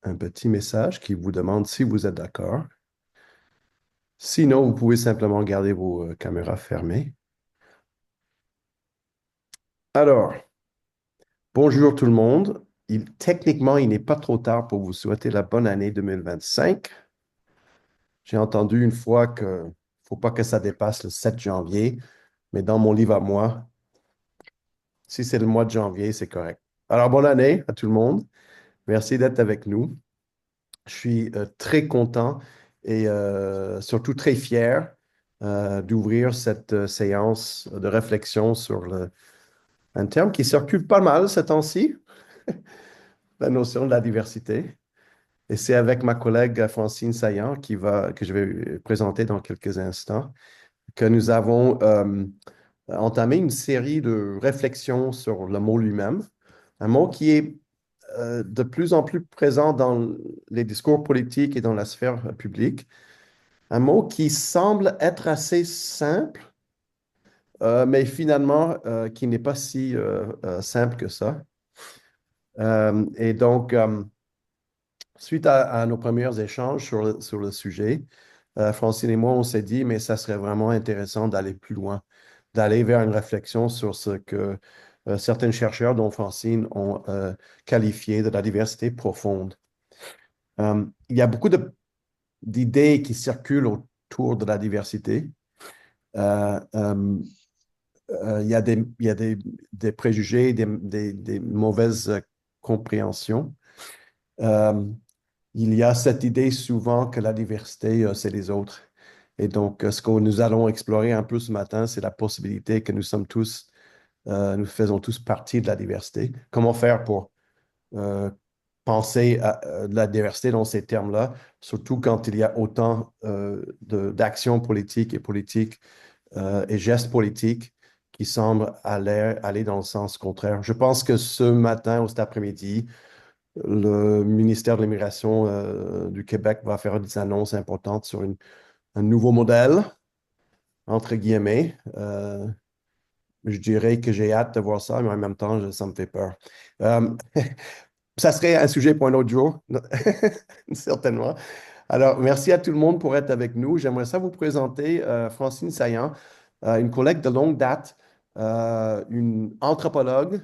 un petit message qui vous demande si vous êtes d'accord. Sinon, vous pouvez simplement garder vos caméras fermées. Alors, bonjour tout le monde. Techniquement, il n'est pas trop tard pour vous souhaiter la bonne année 2025. J'ai entendu une fois qu'il ne faut pas que ça dépasse le 7 janvier, mais dans mon livre à moi, si c'est le mois de janvier, c'est correct. Alors, bonne année à tout le monde. Merci d'être avec nous. Je suis très content et surtout très fier d'ouvrir cette séance de réflexion sur un terme qui circule pas mal ces temps-ci, la notion de la diversité. Et c'est avec ma collègue Francine Saillant que je vais présenter dans quelques instants, que nous avons entamé une série de réflexions sur le mot lui-même, un mot qui est de plus en plus présent dans les discours politiques et dans la sphère publique. Un mot qui semble être assez simple, mais finalement qui n'est pas si simple que ça. Et donc, suite à nos premiers échanges sur le sujet, Francine et moi, on s'est dit, mais ça serait vraiment intéressant d'aller plus loin, d'aller vers une réflexion sur ce que certains chercheurs, dont Francine, ont qualifié de la diversité profonde. Il y a beaucoup d'idées qui circulent autour de la diversité. Euh, euh, il y a des préjugés, des mauvaises compréhensions. Euh, il y a cette idée souvent que la diversité, c'est les autres. Et donc, ce que nous allons explorer un peu ce matin, c'est la possibilité que nous faisons tous partie de la diversité. Comment faire pour euh, penser à la diversité dans ces termes-là, surtout quand il y a autant d'actions politiques et gestes politiques qui semblent aller dans le sens contraire. Je pense que ce matin ou cet après-midi, le ministère de l'Immigration du Québec va faire des annonces importantes sur un nouveau modèle, entre guillemets. Je dirais que j'ai hâte de voir ça, mais en même temps, ça me fait peur. Euh, Ça serait un sujet pour un autre jour, certainement. Alors, merci à tout le monde pour être avec nous. J'aimerais ça vous présenter Francine Saillant, une collègue de longue date, une anthropologue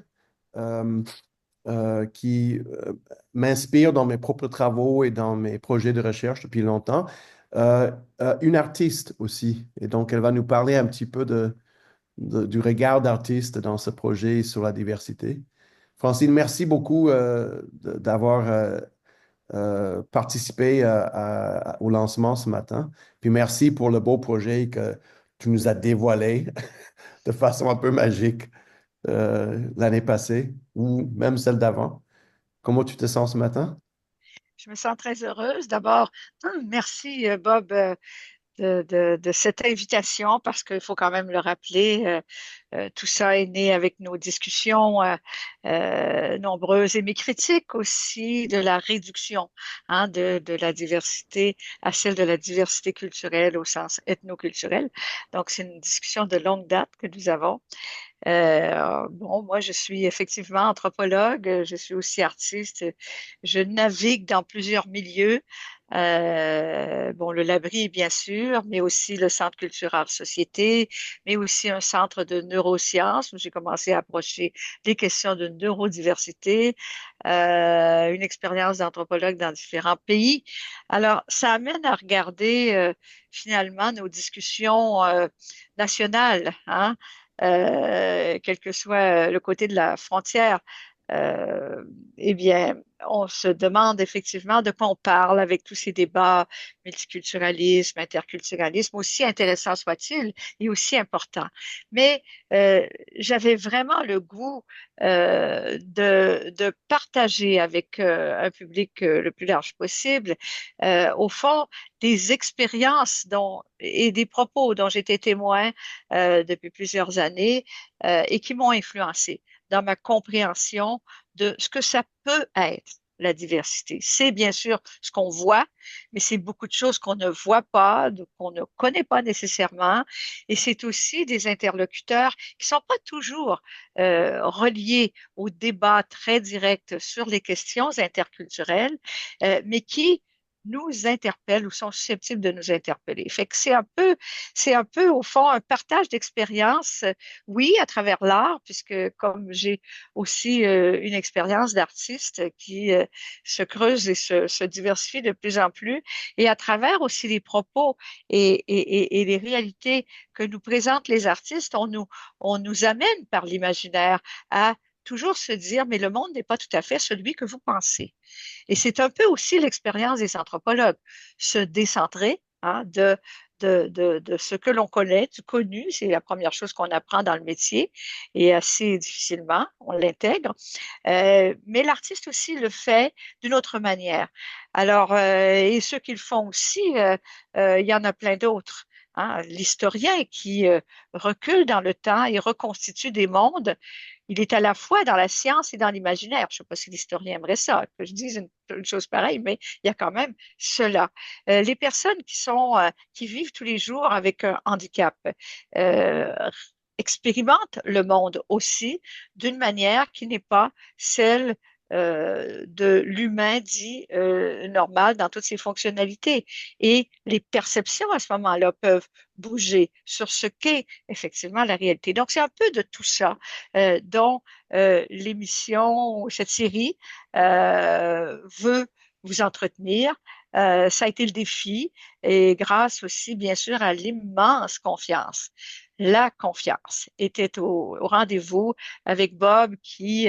euh, qui m'inspire dans mes propres travaux et dans mes projets de recherche depuis longtemps. Une artiste aussi. Et donc, elle va nous parler un petit peu du regard d'artiste dans ce projet sur la diversité. Francine, merci beaucoup d'avoir participé au lancement ce matin. Puis merci pour le beau projet que tu nous as dévoilé de façon un peu magique l'année passée ou même celle d'avant. Comment tu te sens ce matin? Je me sens très heureuse. D'abord, merci Bob de cette invitation parce qu'il faut quand même le rappeler, tout ça est né avec nos discussions nombreuses et mes critiques aussi de la réduction de la diversité à celle de la diversité culturelle au sens ethnoculturel. Donc, c'est une discussion de longue date que nous avons. Bon, moi, je suis effectivement anthropologue, je suis aussi artiste, je navigue dans plusieurs milieux. Bon, le Labri, bien sûr, mais aussi le Centre culturel société, mais aussi un centre de neurosciences où j'ai commencé à approcher les questions de neurodiversité, une expérience d'anthropologue dans différents pays. Alors, ça amène à regarder finalement nos discussions nationales, quel que soit le côté de la frontière. Euh, eh bien, on se demande effectivement de quoi on parle avec tous ces débats, multiculturalisme, interculturalisme, aussi intéressant soit-il et aussi important. Mais j'avais vraiment le goût de partager avec un public le plus large possible, au fond, des expériences et des propos dont j'étais témoin depuis plusieurs années et qui m'ont influencé dans ma compréhension de ce que ça peut être la diversité. C'est bien sûr ce qu'on voit, mais c'est beaucoup de choses qu'on ne voit pas, qu'on ne connaît pas nécessairement. Et c'est aussi des interlocuteurs qui sont pas toujours reliés au débat très direct sur les questions interculturelles, mais qui nous interpellent ou sont susceptibles de nous interpeller. Fait que c'est un peu, au fond, un partage d'expériences, oui, à travers l'art, puisque comme j'ai aussi une expérience d'artiste qui se creuse et se diversifie de plus en plus, et à travers aussi les propos et les réalités que nous présentent les artistes, on nous amène par l'imaginaire à toujours se dire, mais le monde n'est pas tout à fait celui que vous pensez. Et c'est un peu aussi l'expérience des anthropologues, se décentrer hein, de ce que l'on connaît, du connu. C'est la première chose qu'on apprend dans le métier et assez difficilement, on l'intègre. Mais l'artiste aussi le fait d'une autre manière. Alors, et ceux qui le font aussi, il y en a plein d'autres. Hein. L'historien qui recule dans le temps et reconstitue des mondes, il est à la fois dans la science et dans l'imaginaire. Je ne sais pas si l'historien aimerait ça, que je dise une chose pareille, mais il y a quand même cela. Les personnes qui vivent tous les jours avec un handicap euh, expérimentent le monde aussi d'une manière qui n'est pas celle de l'humain dit normal dans toutes ses fonctionnalités. Et les perceptions à ce moment-là peuvent bouger sur ce qu'est effectivement la réalité. Donc, c'est un peu de tout ça dont l'émission, cette série veut vous entretenir. Ça a été le défi et grâce aussi, bien sûr, à l'immense confiance. La confiance était au rendez-vous avec Bob qui,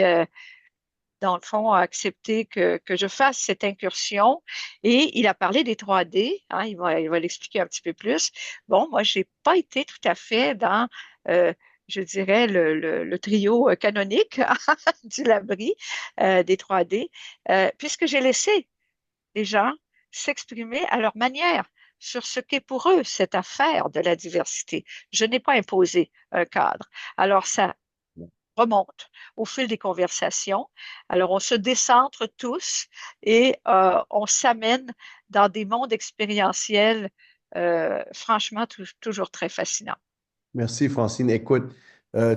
dans le fond, a accepté que je fasse cette incursion et il a parlé des 3D. Hein, il va l'expliquer un petit peu plus. Bon, moi, j'ai pas été tout à fait dans, euh, je dirais, le trio canonique du Labri des 3D, puisque j'ai laissé les gens s'exprimer à leur manière sur ce qu'est pour eux cette affaire de la diversité. Je n'ai pas imposé un cadre. Alors, ça remonte au fil des conversations. Alors, on se décentre tous et on s'amène dans des mondes expérientiels franchement toujours très fascinants. Merci, Francine. Écoute,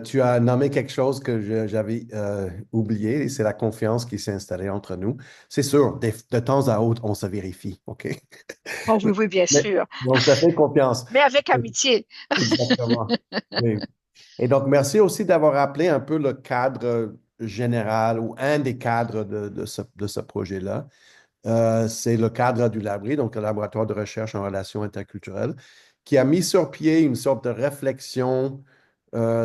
tu as nommé quelque chose que j'avais oublié, c'est la confiance qui s'est installée entre nous. C'est sûr, de temps à autre, on se vérifie, OK? Oh oui, oui, bien Mais, sûr, donc, ça fait confiance. mais avec amitié. Exactement. Oui. Et donc, merci aussi d'avoir rappelé un peu le cadre général ou un des cadres de ce projet-là. C'est le cadre du Labri, donc le laboratoire de recherche en relations interculturelles, qui a mis sur pied une sorte de réflexion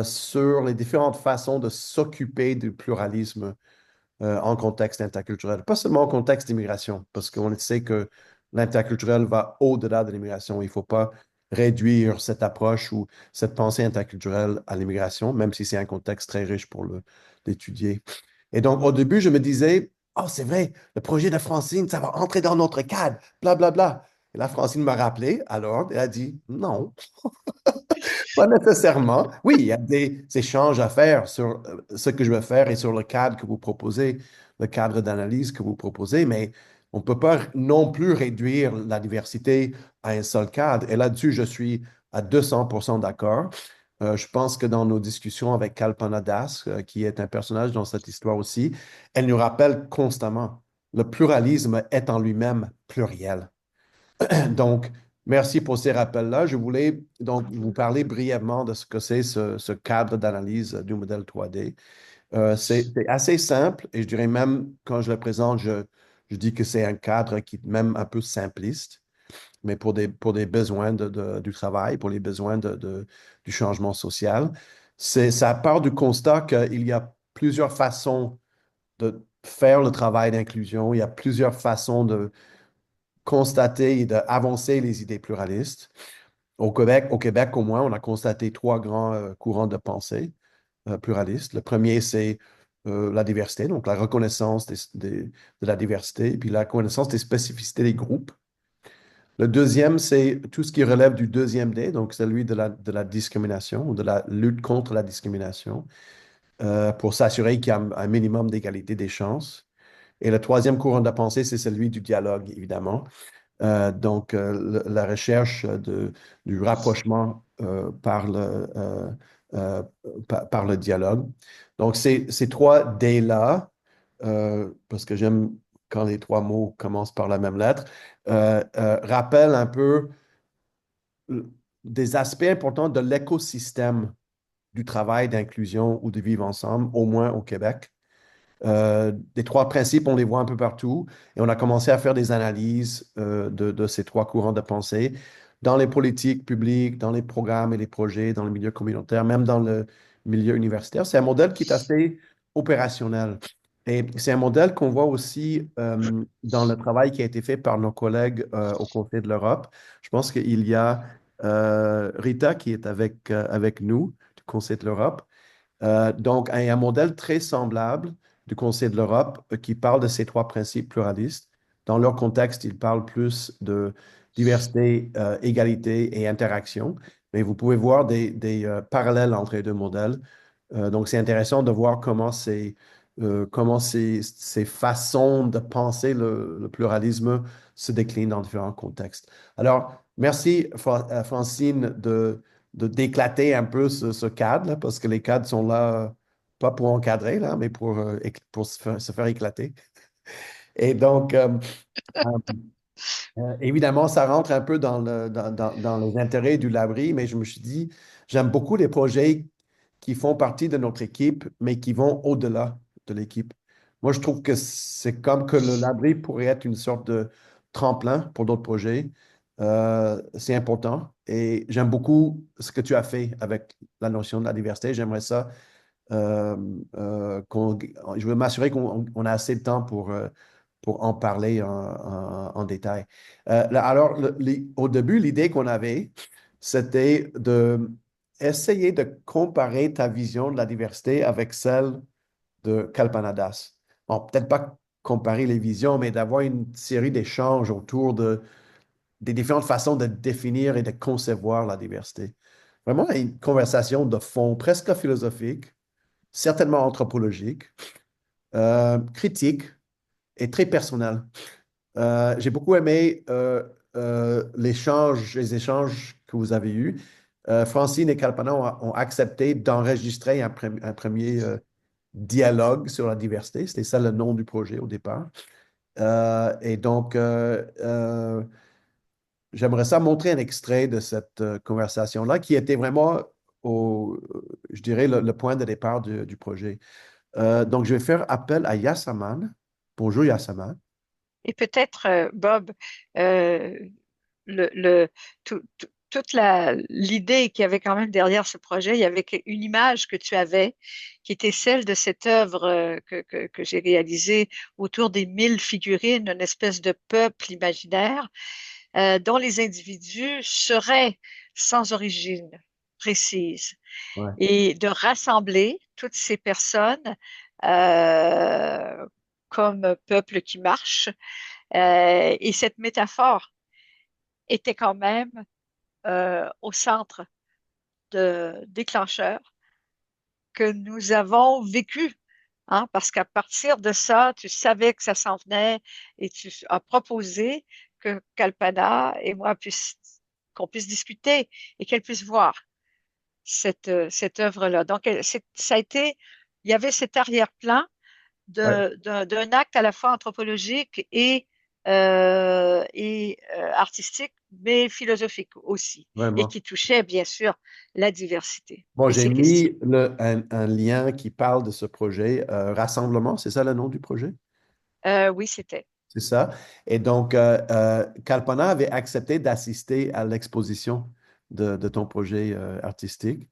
sur les différentes façons de s'occuper du pluralisme en contexte interculturel. Pas seulement en contexte d'immigration, parce qu'on sait que l'interculturel va au-delà de l'immigration. Il ne faut pas réduire cette approche ou cette pensée interculturelle à l'immigration, même si c'est un contexte très riche pour l'étudier. Et donc, au début, je me disais, oh, c'est vrai, le projet de Francine, ça va entrer dans notre cadre, blablabla. Bla, bla. Et là, Francine m'a rappelé, alors, elle a dit, non, pas nécessairement. Oui, il y a des échanges à faire sur ce que je veux faire et sur le cadre que vous proposez, le cadre d'analyse que vous proposez, mais on ne peut pas non plus réduire la diversité à un seul cadre. Et là-dessus, je suis à 200% d'accord. Je pense que dans nos discussions avec Kalpana Das, qui est un personnage dans cette histoire aussi, elle nous rappelle constamment, le pluralisme est en lui-même pluriel. Donc, merci pour ces rappels-là. Je voulais donc vous parler brièvement de ce que c'est ce cadre d'analyse du modèle 3D. C'est assez simple et je dirais même, quand je le présente, je dis que c'est un cadre qui est même un peu simpliste, mais pour des besoins du travail, pour les besoins du changement social. Ça part du constat qu'il y a plusieurs façons de faire le travail d'inclusion, il y a plusieurs façons de constater et d'avancer les idées pluralistes. Au Québec, au moins, on a constaté trois grands courants de pensée pluralistes. Le premier, c'est la diversité, donc la reconnaissance de la diversité, et puis la reconnaissance des spécificités des groupes. Le deuxième, c'est tout ce qui relève du deuxième D, donc celui de la discrimination ou de la lutte contre la discrimination, pour s'assurer qu'il y a un minimum d'égalité des chances. Et le troisième courant de pensée, c'est celui du dialogue, évidemment. Donc, la recherche du rapprochement euh, par le dialogue. Donc, ces trois D-là, parce que j'aime quand les trois mots commencent par la même lettre, rappellent un peu euh, des aspects importants de l'écosystème du travail d'inclusion ou de vivre ensemble, au moins au Québec. Les trois principes, on les voit un peu partout et on a commencé à faire des analyses de ces trois courants de pensée dans les politiques publiques, dans les programmes et les projets, dans le milieu communautaire, même dans le milieu universitaire. C'est un modèle qui est assez opérationnel. Et c'est un modèle qu'on voit aussi dans le travail qui a été fait par nos collègues au Conseil de l'Europe. Je pense qu'il y a Rita qui est avec nous du Conseil de l'Europe. Donc, un modèle très semblable du Conseil de l'Europe qui parle de ces trois principes pluralistes. Dans leur contexte, ils parlent plus de diversité, égalité et interaction, mais vous pouvez voir des parallèles entre les deux modèles. Donc, c'est intéressant de voir comment ces façons de penser le pluralisme se déclinent dans différents contextes. Alors, merci, Francine, d'éclater un peu ce cadre, là, parce que les cadres sont là, pas pour encadrer, là, mais pour se faire éclater. Et donc, euh, évidemment, ça rentre un peu dans les intérêts du Labri, mais je me suis dit, j'aime beaucoup les projets qui font partie de notre équipe, mais qui vont au-delà de l'équipe. Moi, je trouve que c'est comme que le Labri pourrait être une sorte de tremplin pour d'autres projets. C'est important et j'aime beaucoup ce que tu as fait avec la notion de la diversité. J'aimerais ça euh, je veux m'assurer qu'on a assez de temps pour en parler en détail. Alors, au début, l'idée qu'on avait, c'était de essayer de comparer ta vision de la diversité avec celle de Kalpana Das. Bon, peut-être pas comparer les visions, mais d'avoir une série d'échanges autour des différentes façons de définir et de concevoir la diversité. Vraiment une conversation de fond, presque philosophique, certainement anthropologique, critique et très personnelle. J'ai beaucoup aimé les échanges que vous avez eus. Francine et Kalpana ont accepté d'enregistrer un premier dialogue sur la diversité. C'était ça le nom du projet au départ. Et donc, j'aimerais ça montrer un extrait de cette conversation-là qui était vraiment, je dirais, le point de départ du projet. Donc, je vais faire appel à Yasaman. Bonjour Yasaman. Et peut-être, Bob, euh, le, toute l'idée qu'il y avait quand même derrière ce projet, il y avait une image que tu avais, qui était celle de cette œuvre que j'ai réalisée autour des 1000 figurines, une espèce de peuple imaginaire dont les individus seraient sans origine précise Ouais, et de rassembler toutes ces personnes euh, comme peuple qui marche. Et cette métaphore était quand même au centre déclencheur que nous avons vécu. Hein, parce qu'à partir de ça, tu savais que ça s'en venait et tu as proposé que Kalpana et moi qu'on puisse discuter et qu'elle puisse voir cette œuvre-là. Donc, ça a été, il y avait cet arrière-plan ouais, d'un acte à la fois anthropologique et artistique, mais philosophique aussi, et vraiment. qui touchait bien sûr la diversité Bon, et j'ai ses questions. mis un lien qui parle de ce projet, Rassemblement, c'est ça le nom du projet? Oui, c'était. C'est ça. Et donc, Kalpana avait accepté d'assister à l'exposition de ton projet artistique.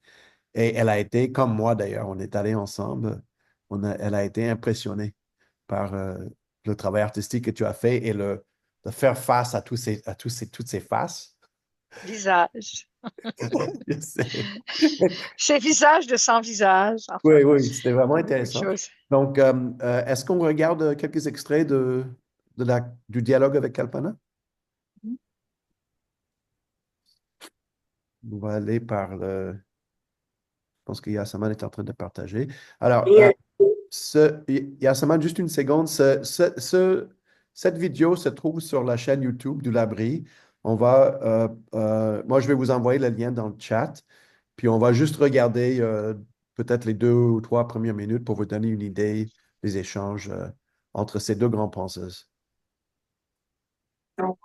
Et elle a été, comme moi d'ailleurs, on est allés ensemble, elle a été impressionnée par le travail artistique que tu as fait et de faire face toutes ces faces. Visage. Je sais. Ces visages de sans visage, enfin, Oui, oui, c'était vraiment beaucoup de intéressant. choses. Donc, est-ce qu'on regarde quelques extraits du dialogue avec Kalpana? On va aller par le... Je pense que Yasaman est en train de partager. Alors, il y a seulement juste une seconde. Cette vidéo se trouve sur la chaîne YouTube du Labri. Moi, je vais vous envoyer le lien dans le chat. Puis on va juste regarder peut-être les 2 ou 3 premières minutes pour vous donner une idée des échanges entre ces deux grands penseuses. Donc,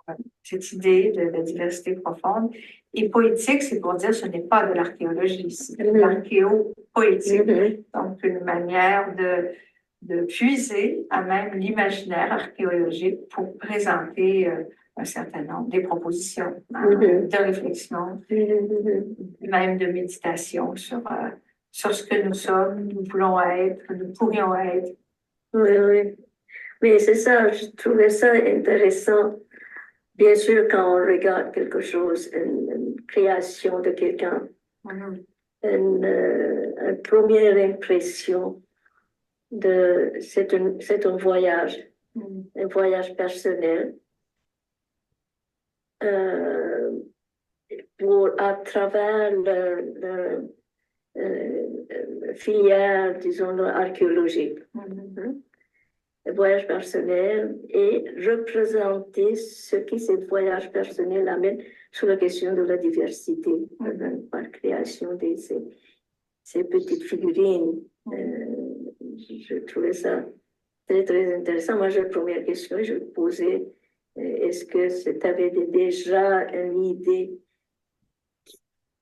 cette idée de la diversité profonde. Et poétique, c'est pour dire ce n'est pas de l'archéologie, c'est de l'archéopoétique. Donc, une manière de puiser à même l'imaginaire archéologique pour présenter un certain nombre des propositions de réflexion, même de méditation sur ce que nous sommes, nous voulons être, nous pourrions être. Oui, oui. Mais c'est ça, je trouvais ça intéressant. Bien sûr, quand on regarde quelque chose, une création de quelqu'un, une première impression c'est un voyage, un voyage personnel. À travers filière, disons, archéologique. Le voyage personnel et représenter ce qui, ce voyage personnel amène sur la question de la diversité, par création de ces petites figurines. Je trouvais ça très, très intéressant. Moi, j'ai la première question, je vais poser, est-ce que tu avais déjà une idée?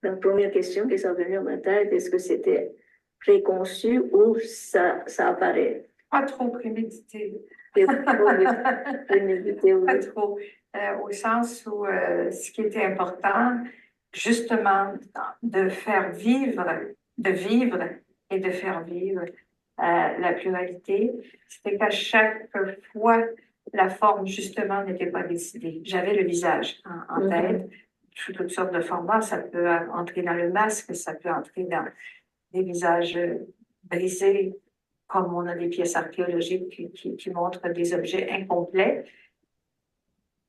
La première question qui s'est venue à ma tête, est-ce que c'était préconçu ou ça apparaît? Pas trop prémédité. Prémédité, oui. Pas trop. Au sens où ce qui était important, justement, de faire vivre, de vivre et de faire vivre la pluralité, c'était qu'à chaque fois, la forme, justement, n'était pas décidée. J'avais le visage en tête, sous toutes sortes de formats. Ça peut entrer dans le masque, ça peut entrer dans des visages brisés, comme on a des pièces archéologiques qui montrent des objets incomplets,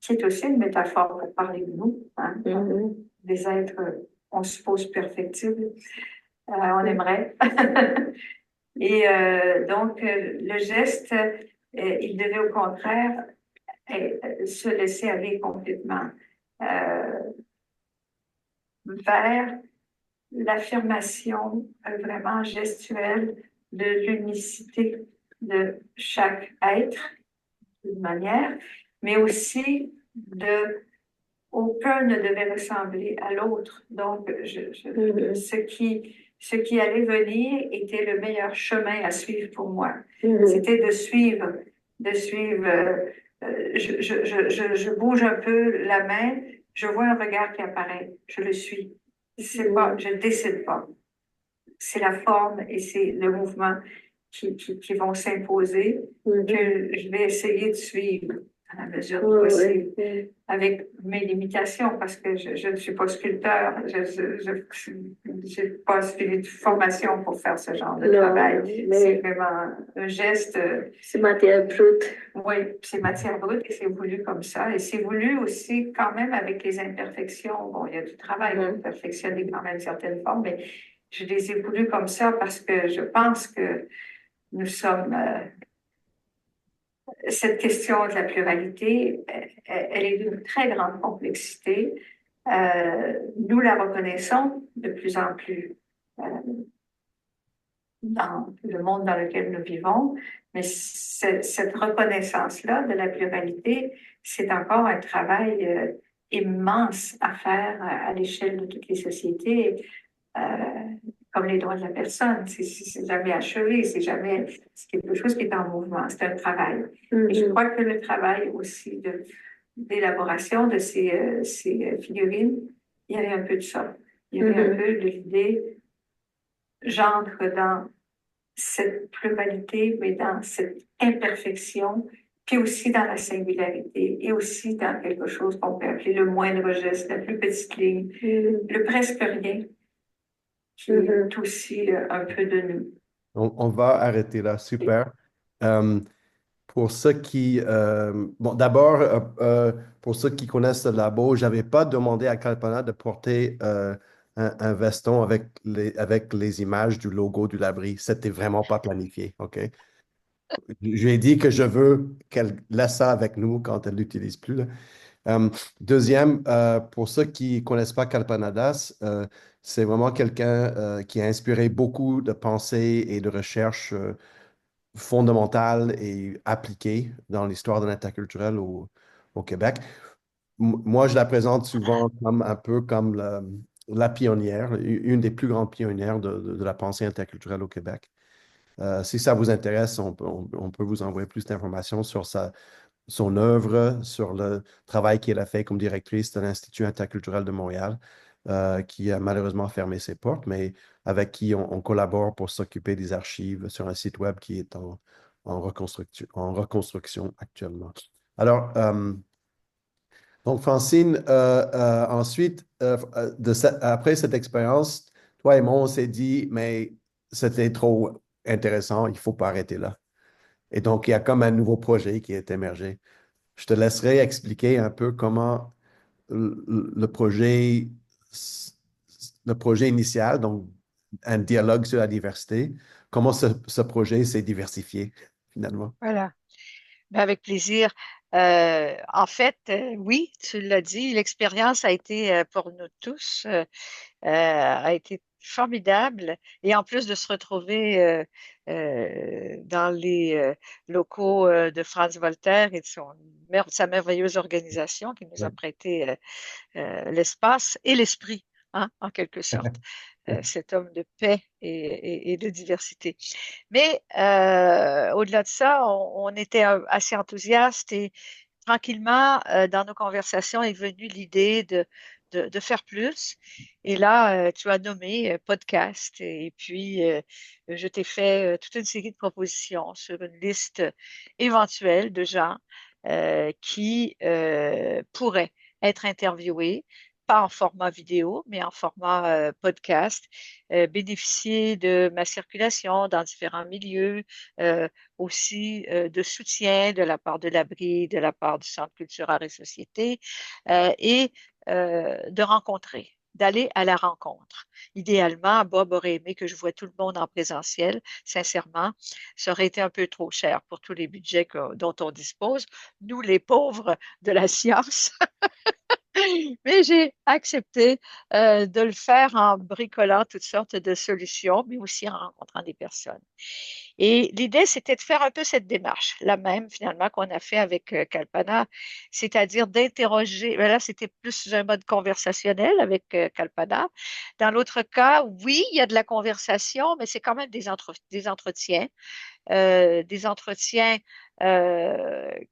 qui est aussi une métaphore pour parler de nous, des êtres, on suppose, perfectibles. On aimerait. Et donc, le geste, il devait au contraire se laisser aller complètement vers l'affirmation vraiment gestuelle de l'unicité de chaque être, d'une manière, mais aussi aucun ne devait ressembler à l'autre. Donc, ce qui allait venir était le meilleur chemin à suivre pour moi. C'était de suivre. Je bouge un peu la main, je vois un regard qui apparaît, je le suis. C'est pas, je ne décide pas. C'est la forme et c'est le mouvement qui vont s'imposer que je vais essayer de suivre à la mesure du possible, avec mes limitations, parce que je ne suis pas sculpteur, je n'ai pas suivi de formation pour faire ce genre de travail. C'est vraiment un geste. C'est matière brute. Oui, c'est matière brute et c'est voulu comme ça. Et c'est voulu aussi quand même avec les imperfections. Bon, il y a du travail pour perfectionner quand même certaines formes, mais je les ai voulu comme ça parce que je pense que nous sommes... cette question de la pluralité, elle est d'une très grande complexité. Nous la reconnaissons de plus en plus dans le monde dans lequel nous vivons, mais cette reconnaissance-là de la pluralité, c'est encore un travail immense à faire à l'échelle de toutes les sociétés. Comme les droits de la personne, c'est jamais achevé, c'est quelque chose qui est en mouvement, c'est un travail. Et je crois que le travail aussi d'élaboration de ces figurines, il y avait un peu de ça. Il y avait un peu de l'idée, j'entre dans cette pluralité, mais dans cette imperfection, puis aussi dans la singularité, et aussi dans quelque chose qu'on peut appeler le moindre geste, la plus petite ligne, le presque rien, qui est aussi un peu de nous. On va arrêter là. Super. Pour ceux qui... bon, d'abord, pour ceux qui connaissent le labo, je n'avais pas demandé à Kalpana de porter un veston avec les images du logo du Labri. C'était vraiment pas planifié, OK? Je lui ai dit que je veux qu'elle laisse ça avec nous quand elle ne l'utilise plus, là. Deuxième, pour ceux qui ne connaissent pas Kalpanadas, c'est vraiment quelqu'un qui a inspiré beaucoup de pensées et de recherches fondamentales et appliquées dans l'histoire de l'interculturel au Québec. Moi, je la présente souvent comme un peu comme la pionnière, une des plus grandes pionnières de la pensée interculturelle au Québec. Si ça vous intéresse, on peut vous envoyer plus d'informations sur son œuvre, sur le travail qu'elle a fait comme directrice de l'Institut interculturel de Montréal, qui a malheureusement fermé ses portes, mais avec qui on collabore pour s'occuper des archives sur un site web qui est en reconstruction actuellement. Alors, donc Francine, ensuite, après cette expérience, toi et moi, on s'est dit, mais c'était trop intéressant, il ne faut pas arrêter là. Et donc, il y a comme un nouveau projet qui est émergé. Je te laisserai expliquer un peu comment le projet, le projet initial, donc un dialogue sur la diversité, comment ce projet s'est diversifié finalement. Voilà. Ben, avec plaisir. En fait, oui, tu l'as dit, l'expérience a été pour nous tous, a été formidable. Et en plus de se retrouver dans les locaux de Franz Voltaire et de sa merveilleuse organisation qui nous a Ouais. prêté l'espace et l'esprit, hein, en quelque sorte, cet homme de paix et de diversité. Mais au-delà de ça, on était assez enthousiastes et tranquillement, dans nos conversations est venue l'idée de faire plus. Et là, tu as nommé podcast et puis je t'ai fait toute une série de propositions sur une liste éventuelle de gens qui pourraient être interviewés, pas en format vidéo, mais en format podcast, bénéficier de ma circulation dans différents milieux, aussi de soutien de la part de l'Abri, de la part du Centre culturel et société, et de rencontrer, d'aller à la rencontre. Idéalement, Bob aurait aimé que je voie tout le monde en présentiel. Sincèrement, ça aurait été un peu trop cher pour tous les budgets dont on dispose. Nous, les pauvres de la science. Mais j'ai accepté de le faire en bricolant toutes sortes de solutions, mais aussi en rencontrant des personnes. Et l'idée, c'était de faire un peu cette démarche, la même finalement qu'on a fait avec Kalpana, c'est-à-dire d'interroger. Ben là, c'était plus un mode conversationnel avec Kalpana. Dans l'autre cas, oui, il y a de la conversation, mais c'est quand même des entretiens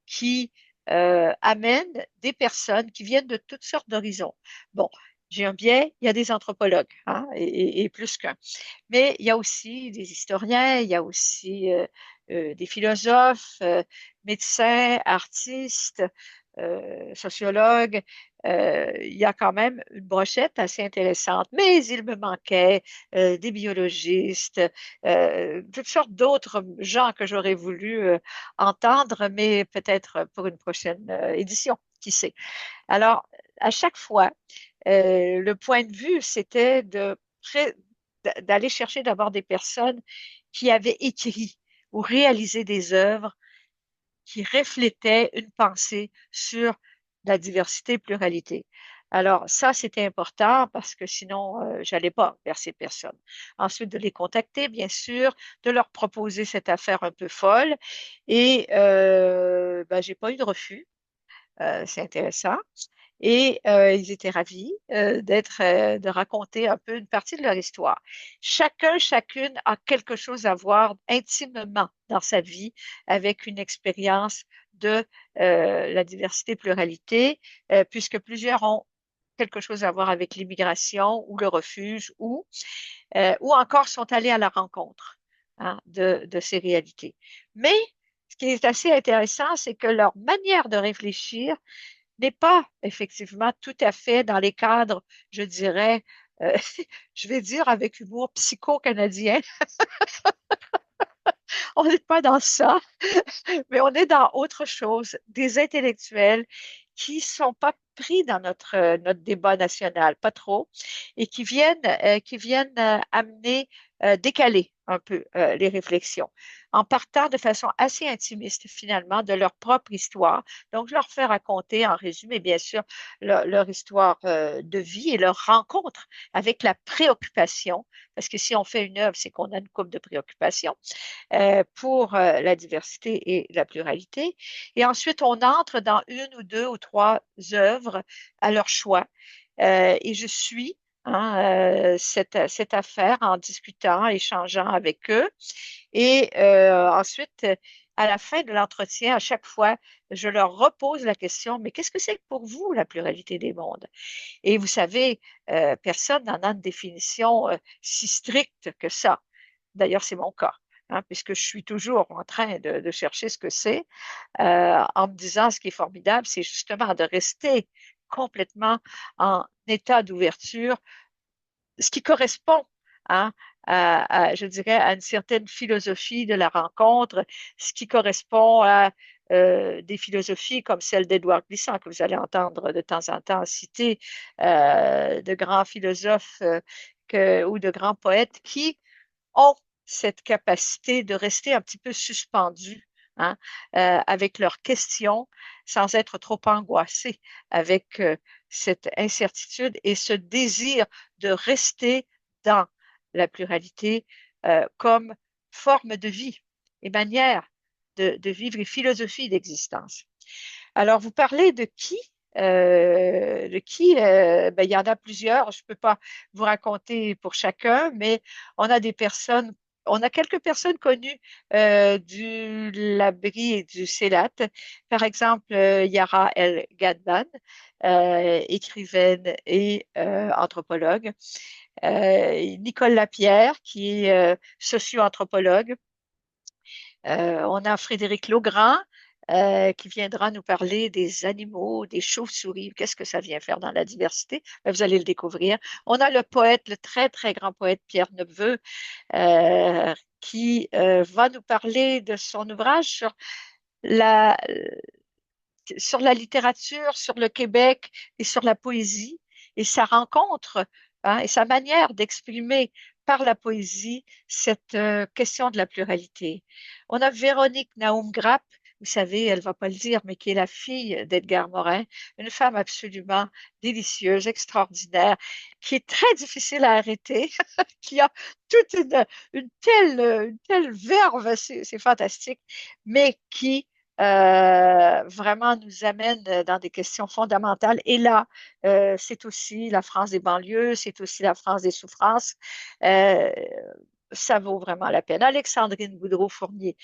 qui amènent des personnes qui viennent de toutes sortes d'horizons. Bon, j'ai un biais, il y a des anthropologues, hein, et plus qu'un. Mais il y a aussi des historiens, il y a aussi des philosophes, médecins, artistes, sociologues. Il y a quand même une brochette assez intéressante, mais il me manquait des biologistes, toutes sortes d'autres gens que j'aurais voulu entendre, mais peut-être pour une prochaine édition, qui sait. Alors, à chaque fois, le point de vue, c'était d'aller chercher d'abord des personnes qui avaient écrit ou réalisé des œuvres qui reflétaient une pensée sur la diversité et pluralité. Alors, ça, c'était important parce que sinon, j'allais pas vers ces personnes. Ensuite, de les contacter, bien sûr, de leur proposer cette affaire un peu folle. Et ben, j'ai pas eu de refus. C'est intéressant. Et ils étaient ravis de raconter un peu une partie de leur histoire. Chacun, chacune a quelque chose à voir intimement dans sa vie avec une expérience de la diversité-pluralité, puisque plusieurs ont quelque chose à voir avec l'immigration ou le refuge ou encore sont allés à la rencontre, hein, de ces réalités. Mais ce qui est assez intéressant, c'est que leur manière de réfléchir n'est pas effectivement tout à fait dans les cadres, je dirais, euh, je vais dire avec humour, psycho-canadien. On n'est pas dans ça, mais on est dans autre chose, des intellectuels qui sont pas pris dans notre débat national, pas trop, et qui viennent amener décaler un peu les réflexions, en partant de façon assez intimiste finalement de leur propre histoire. Donc, je leur fais raconter en résumé, bien sûr, leur histoire de vie et leur rencontre avec la préoccupation, parce que si on fait une œuvre, c'est qu'on a une couple de préoccupations pour la diversité et la pluralité. Et ensuite, on entre dans une ou deux ou trois œuvres à leur choix. Et je suis cette affaire en discutant, échangeant avec eux. Et ensuite, à la fin de l'entretien, à chaque fois, je leur repose la question, mais qu'est-ce que c'est pour vous la pluralité des mondes? Et vous savez, personne n'en a une définition si stricte que ça. D'ailleurs, c'est mon cas. Puisque je suis toujours en train de chercher ce que c'est, en me disant ce qui est formidable, c'est justement de rester complètement en état d'ouverture, ce qui correspond hein, je dirais, à une certaine philosophie de la rencontre, ce qui correspond à des philosophies comme celle d'Édouard Glissant, que vous allez entendre de temps en temps citer, de grands philosophes ou de grands poètes qui ont cette capacité de rester un petit peu suspendus hein, avec leurs questions sans être trop angoissés avec cette incertitude et ce désir de rester dans la pluralité comme forme de vie et manière de vivre et philosophie d'existence. Alors, vous parlez de qui? Ben, il y en a plusieurs. Je ne peux pas vous raconter pour chacun, mais on a des personnes, on a quelques personnes connues du Labri et du Célat. Par exemple, Yara El Gadban, écrivaine et anthropologue. Nicole Lapierre, qui est socio-anthropologue. On a Frédéric Laugrand qui viendra nous parler des animaux, des chauves-souris. Qu'est-ce que ça vient faire dans la diversité? Vous allez le découvrir. On a le poète, le très, très grand poète Pierre Neveu, qui va nous parler de son ouvrage la, sur la littérature, sur le Québec et sur la poésie et sa rencontre et sa manière d'exprimer par la poésie cette question de la pluralité. On a Véronique Naoum-Grapp, vous savez, elle ne va pas le dire, mais qui est la fille d'Edgar Morin, une femme absolument délicieuse, extraordinaire, qui est très difficile à arrêter, qui a toute une telle verve, c'est fantastique, mais qui vraiment nous amène dans des questions fondamentales. Et là, c'est aussi la France des banlieues, c'est aussi la France des souffrances. Euh, Ça vaut vraiment la peine. Alexandrine Boudreau-Fournier,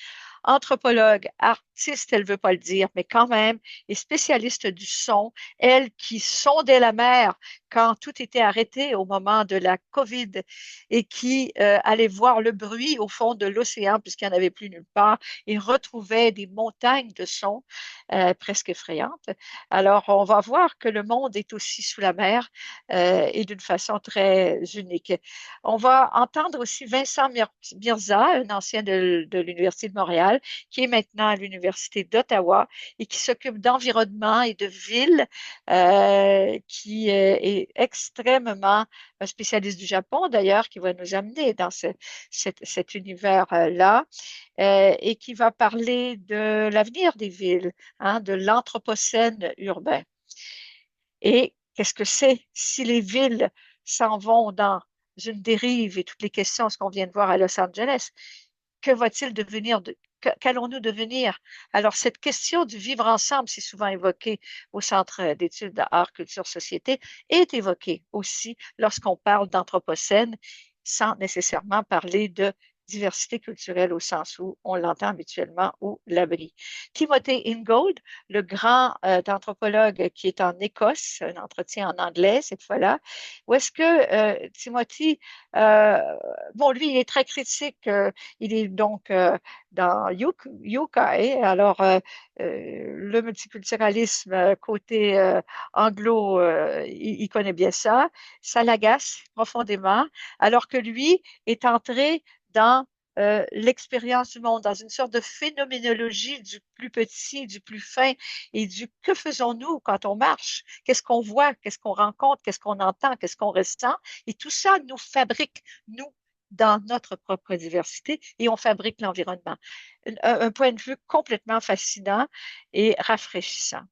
anthropologue, artiste, elle veut pas le dire, mais quand même, et spécialiste du son, elle qui sondait la mer quand tout était arrêté au moment de la COVID et qui allait voir le bruit au fond de l'océan puisqu'il n'y en avait plus nulle part et retrouvait des montagnes de sons presque effrayantes. Alors, on va voir que le monde est aussi sous la mer et d'une façon très unique. On va entendre aussi Vincent Mirza, un ancien de l'Université de Montréal, qui est maintenant à l'Université d'Ottawa et qui s'occupe d'environnement et de ville, qui est extrêmement un spécialiste du Japon d'ailleurs, qui va nous amener dans cet univers-là et qui va parler de l'avenir des villes, de l'anthropocène urbain. Et qu'est-ce que c'est si les villes s'en vont dans une dérive et toutes les questions, ce qu'on vient de voir à Los Angeles, que va-t-il devenir qu'allons-nous devenir? Alors, cette question du vivre ensemble, c'est souvent évoqué au Centre d'études d'art, culture, société, est évoquée aussi lorsqu'on parle d'anthropocène, sans nécessairement parler de diversité culturelle au sens où on l'entend habituellement, ou l'abri. Timothy Ingold, le grand anthropologue qui est en Écosse, un entretien en anglais cette fois-là, où est-ce que Timothy, bon, lui, il est très critique, il est donc dans UK, alors le multiculturalisme côté anglo, il connaît bien ça, ça l'agace profondément, alors que lui est entré dans l'expérience du monde, dans une sorte de phénoménologie du plus petit, du plus fin et du que faisons-nous quand on marche? Qu'est-ce qu'on voit? Qu'est-ce qu'on rencontre? Qu'est-ce qu'on entend? Qu'est-ce qu'on ressent? Et tout ça nous fabrique, nous, dans notre propre diversité et on fabrique l'environnement. Un point de vue complètement fascinant et rafraîchissant.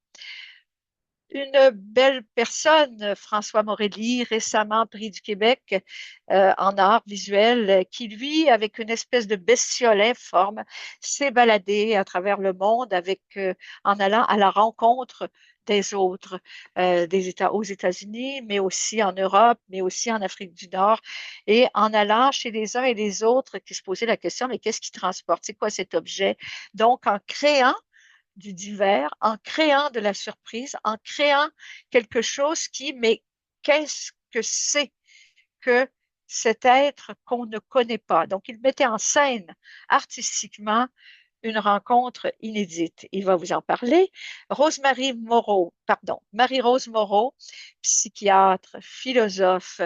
Une belle personne, François Morelli, récemment prix du Québec en art visuel, qui lui, avec une espèce de bestiole informe, s'est baladé à travers le monde en allant à la rencontre des autres, aux États-Unis, mais aussi en Europe, mais aussi en Afrique du Nord, et en allant chez les uns et les autres qui se posaient la question, mais qu'est-ce qui transporte? C'est quoi cet objet? Donc, en créant du divers, en créant de la surprise, en créant quelque chose mais qu'est-ce que c'est que cet être qu'on ne connaît pas? Donc, il mettait en scène artistiquement une rencontre inédite. Il va vous en parler. Marie-Rose Moreau, psychiatre, philosophe,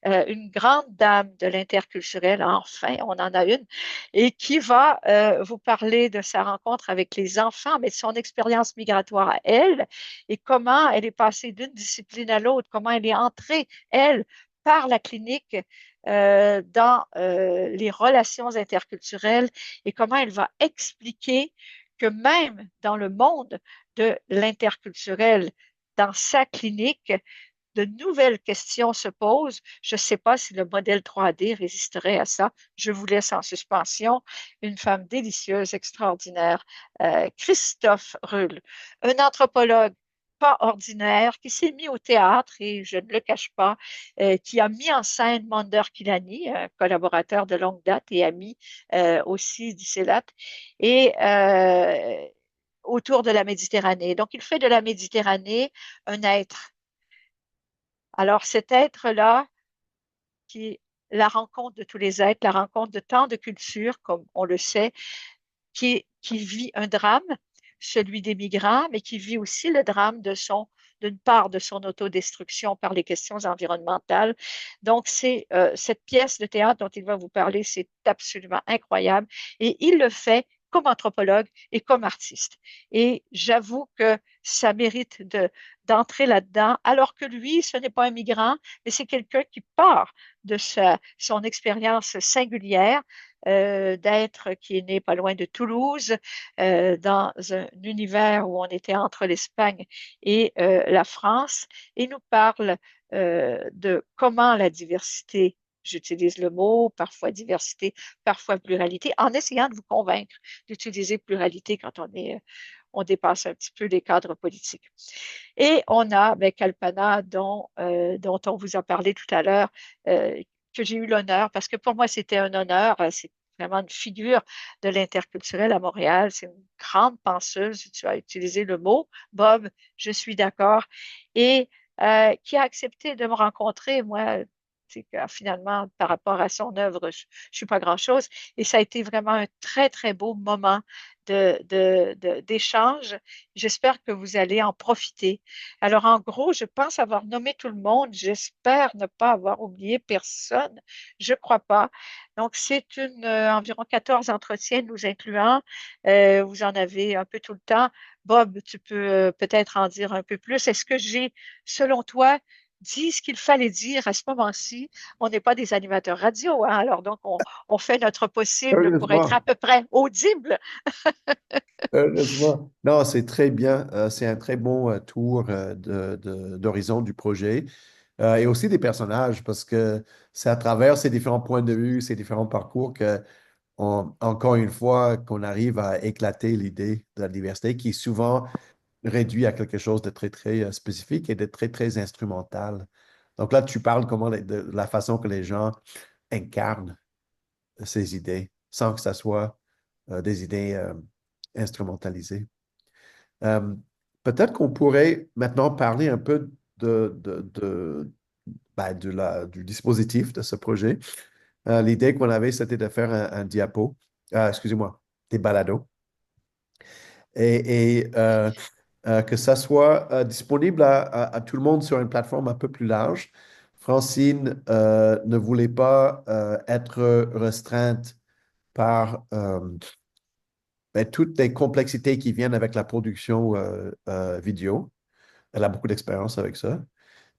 une grande dame de l'interculturel, enfin, on en a une, et qui va vous parler de sa rencontre avec les enfants, mais de son expérience migratoire à elle, et comment elle est passée d'une discipline à l'autre, comment elle est entrée, elle, par la clinique dans les relations interculturelles et comment elle va expliquer que même dans le monde de l'interculturel, dans sa clinique, de nouvelles questions se posent. Je ne sais pas si le modèle 3D résisterait à ça. Je vous laisse en suspension. Une femme délicieuse, extraordinaire, Christophe Rull, un anthropologue pas ordinaire, qui s'est mis au théâtre, et je ne le cache pas, qui a mis en scène Mander Kilani, un collaborateur de longue date et ami aussi d'ICELAT, et autour de la Méditerranée. Donc, il fait de la Méditerranée un être. Alors, cet être-là, qui est la rencontre de tous les êtres, la rencontre de tant de cultures, comme on le sait, qui vit un drame, celui des migrants, mais qui vit aussi le drame d'une part de son autodestruction par les questions environnementales. Donc, c'est cette pièce de théâtre dont il va vous parler, c'est absolument incroyable. Et il le fait comme anthropologue et comme artiste. Et j'avoue que ça mérite d'entrer là-dedans, alors que lui, ce n'est pas un migrant, mais c'est quelqu'un qui part de son expérience singulière d'être qui est né pas loin de Toulouse, dans un univers où on était entre l'Espagne et la France, et nous parle de comment la diversité, j'utilise le mot, parfois diversité, parfois pluralité, en essayant de vous convaincre d'utiliser pluralité quand on dépasse un petit peu les cadres politiques. Et on a Kalpana, dont on vous a parlé tout à l'heure, que j'ai eu l'honneur, parce que pour moi, c'était un honneur. C'est vraiment une figure de l'interculturel à Montréal. C'est une grande penseuse. Tu as utilisé le mot, Bob, je suis d'accord. Et qui a accepté de me rencontrer. Moi, c'est que finalement, par rapport à son œuvre, je ne suis pas grand-chose. Et ça a été vraiment un très, très beau moment d'échange. J'espère que vous allez en profiter. Alors, en gros, je pense avoir nommé tout le monde. J'espère ne pas avoir oublié personne. Je crois pas. Donc, c'est environ 14 entretiens nous incluant. Vous en avez un peu tout le temps. Bob, tu peux peut-être en dire un peu plus. Est-ce que j'ai, selon toi, dit ce qu'il fallait dire à ce moment-ci? On n'est pas des animateurs radio, hein? Alors donc on fait notre possible pour être à Heureusement, peu près audible. heureusement. Non, c'est très bien. C'est un très bon tour d'horizon du projet. Et aussi des personnages, parce que c'est à travers ces différents points de vue, ces différents parcours que, encore une fois, qu'on arrive à éclater l'idée de la diversité qui est souvent réduit à quelque chose de très, très spécifique et de très, très instrumental. Donc là, tu parles de la façon que les gens incarnent ces idées sans que ça soit des idées instrumentalisées. Euh, Peut-être qu'on pourrait maintenant parler un peu du dispositif de ce projet. L'idée qu'on avait, c'était de faire un diapo, excusez-moi, des balados, et que ça soit disponible à tout le monde sur une plateforme un peu plus large. Francine ne voulait pas être restreinte par toutes les complexités qui viennent avec la production vidéo. Elle a beaucoup d'expérience avec ça.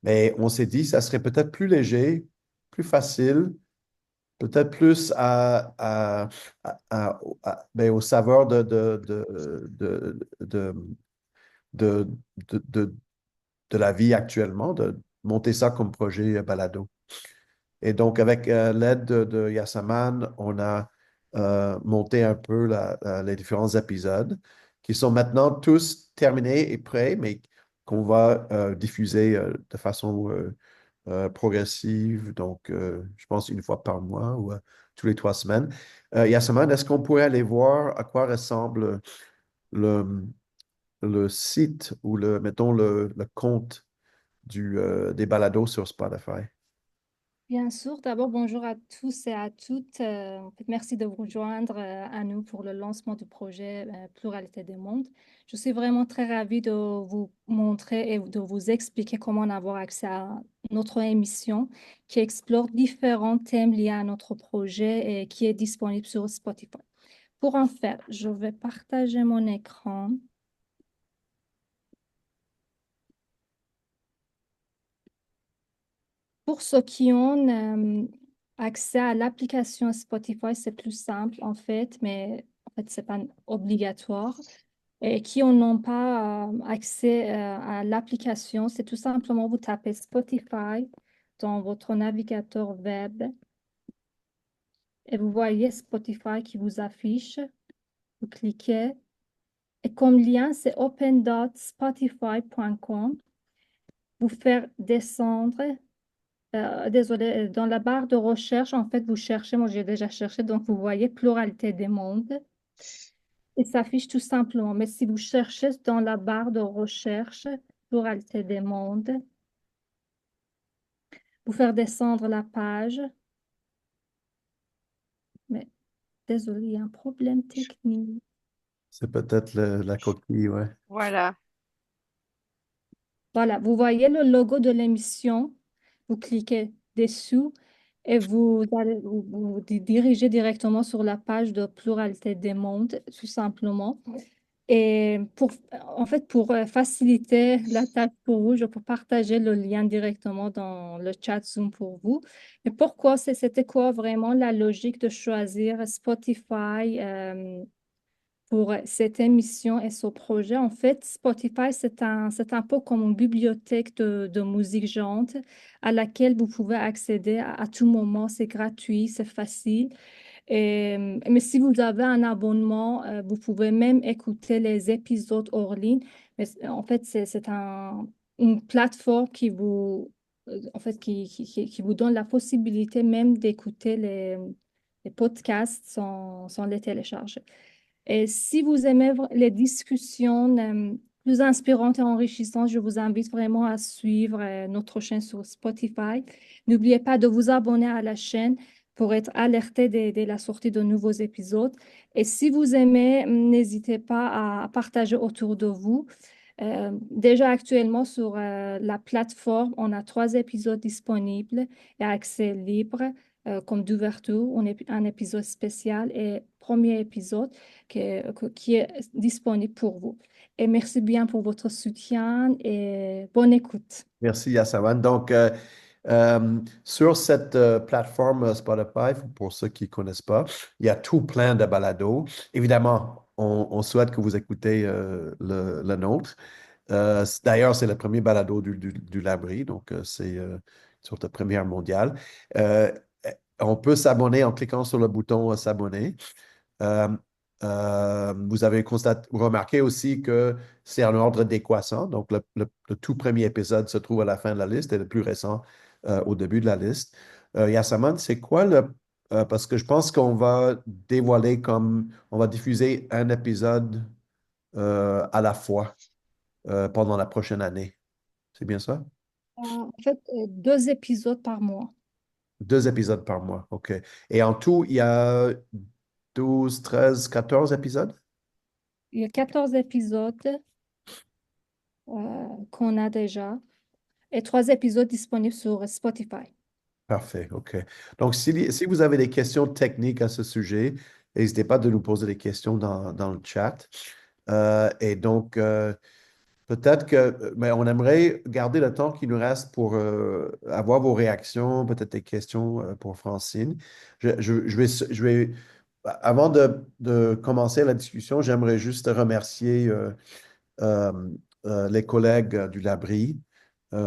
Mais on s'est dit, ça serait peut-être plus léger, plus facile, peut-être plus ben, aux saveurs de, de, de, de la vie actuellement, de monter ça comme projet balado. Et donc, avec l'aide de Yasaman, on a monté un peu les différents épisodes qui sont maintenant tous terminés et prêts, mais qu'on va diffuser de façon progressive. Donc, je pense une fois par mois ou tous les 3 semaines. Yasaman, est-ce qu'on pourrait aller voir à quoi ressemble le, le site ou mettons, le compte des balados sur Spotify? Bien sûr, d'abord, bonjour à tous et à toutes. En fait, merci de vous rejoindre à nous pour le lancement du projet Pluralité des mondes. Je suis vraiment très ravie de vous montrer et de vous expliquer comment avoir accès à notre émission qui explore différents thèmes liés à notre projet et qui est disponible sur Spotify. Pour en faire, je vais partager mon écran. Pour ceux qui ont accès à l'application Spotify, c'est plus simple en fait, mais en fait, c'est pas obligatoire. Et qui n'ont pas accès à l'application, c'est tout simplement vous tapez Spotify dans votre navigateur web et vous voyez Spotify qui vous affiche. Vous cliquez et comme lien, c'est open.spotify.com. Vous faire descendre. Désolé, dans la barre de recherche, en fait, vous cherchez, moi j'ai déjà cherché, donc vous voyez pluralité des mondes. Il s'affiche tout simplement. Mais si vous cherchez dans la barre de recherche, pluralité des mondes, vous faire descendre la page. Mais désolé, il y a un problème technique. C'est peut-être la coquille, ouais. Voilà. Voilà, vous voyez le logo de l'émission. Vous cliquez dessous et vous allez vous diriger directement sur la page de pluralité des mondes, tout simplement. Et en fait, pour faciliter la tâche pour vous, je peux partager le lien directement dans le chat Zoom pour vous. Et pourquoi, c'était quoi vraiment la logique de choisir Spotify pour cette émission et ce projet? En fait, Spotify, c'est un peu comme une bibliothèque de musique géante à laquelle vous pouvez accéder à tout moment. C'est gratuit, c'est facile. Mais si vous avez un abonnement, vous pouvez même écouter les épisodes hors ligne. Mais en fait, c'est une plateforme qui vous, en fait, qui vous donne la possibilité même d'écouter les podcasts sans les télécharger. Et si vous aimez les discussions plus inspirantes et enrichissantes, je vous invite vraiment à suivre notre chaîne sur Spotify. N'oubliez pas de vous abonner à la chaîne pour être alerté dès la sortie de nouveaux épisodes. Et si vous aimez, n'hésitez pas à partager autour de vous. Déjà actuellement sur la plateforme, on a 3 épisodes disponibles et accès libre, comme d'ouverture, un épisode spécial et premier épisode qui est disponible pour vous. Et merci bien pour votre soutien et bonne écoute. Merci, Yassawan. Donc, sur cette plateforme Spotify, pour ceux qui ne connaissent pas, il y a tout plein de balados. Évidemment, on souhaite que vous écoutez le nôtre. D'ailleurs, c'est le premier balado du Labri, donc c'est une sorte de première mondiale. Euh, on peut s'abonner en cliquant sur le bouton s'abonner. Euh, vous avez remarqué aussi que c'est en ordre décroissant. Donc, le tout premier épisode se trouve à la fin de la liste et le plus récent au début de la liste. Yasaman, c'est quoi parce que je pense qu'on va dévoiler on va diffuser un épisode à la fois pendant la prochaine année. C'est bien ça? En fait, 2 épisodes par mois. 2 épisodes par mois, OK. Et en tout, il y a 12, 13, 14 épisodes? Il y a 14 épisodes qu'on a déjà et 3 épisodes disponibles sur Spotify. Parfait, OK. Donc, si vous avez des questions techniques à ce sujet, n'hésitez pas de nous poser des questions dans le chat. Et donc, peut-être que ben, on aimerait garder le temps qui nous reste pour avoir vos réactions, peut-être des questions pour Francine. Je vais, avant de commencer la discussion, j'aimerais juste remercier euh, les collègues du Labri.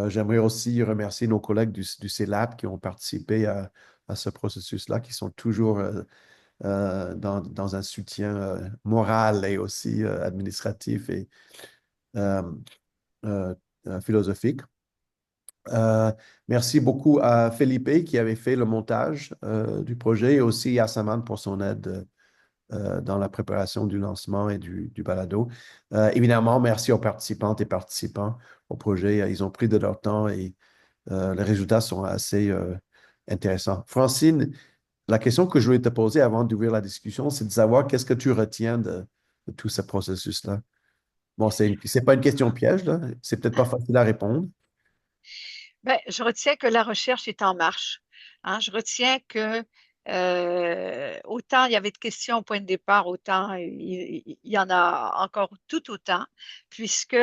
J'aimerais aussi remercier nos collègues du CELAP qui ont participé à ce processus-là, qui sont toujours dans un soutien moral et aussi administratif et euh, euh, philosophique. Euh, Merci beaucoup à Felipe qui avait fait le montage du projet et aussi à Saman pour son aide dans la préparation du lancement et du balado. Évidemment, merci aux participantes et participants au projet. Ils ont pris de leur temps et les résultats sont assez intéressants. Francine, la question que je voulais te poser avant d'ouvrir la discussion, c'est de savoir qu'est-ce que tu retiens de tout ce processus-là. Bon, c'est pas une question piège, là. C'est peut-être pas facile à répondre. Ben, je retiens que la recherche est en marche. Hein. Je retiens que autant il y avait de questions au point de départ, autant il y en a encore tout autant, puisque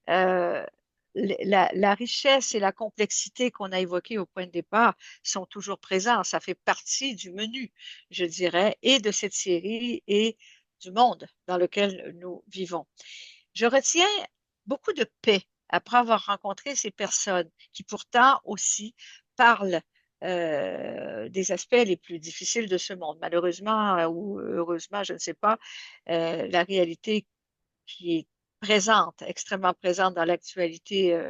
la richesse et la complexité qu'on a évoquées au point de départ sont toujours présents. Ça fait partie du menu, je dirais, et de cette série et du monde dans lequel nous vivons. Je retiens beaucoup de paix après avoir rencontré ces personnes qui pourtant aussi parlent des aspects les plus difficiles de ce monde. Malheureusement ou heureusement, je ne sais pas, la réalité qui est présente, extrêmement présente dans l'actualité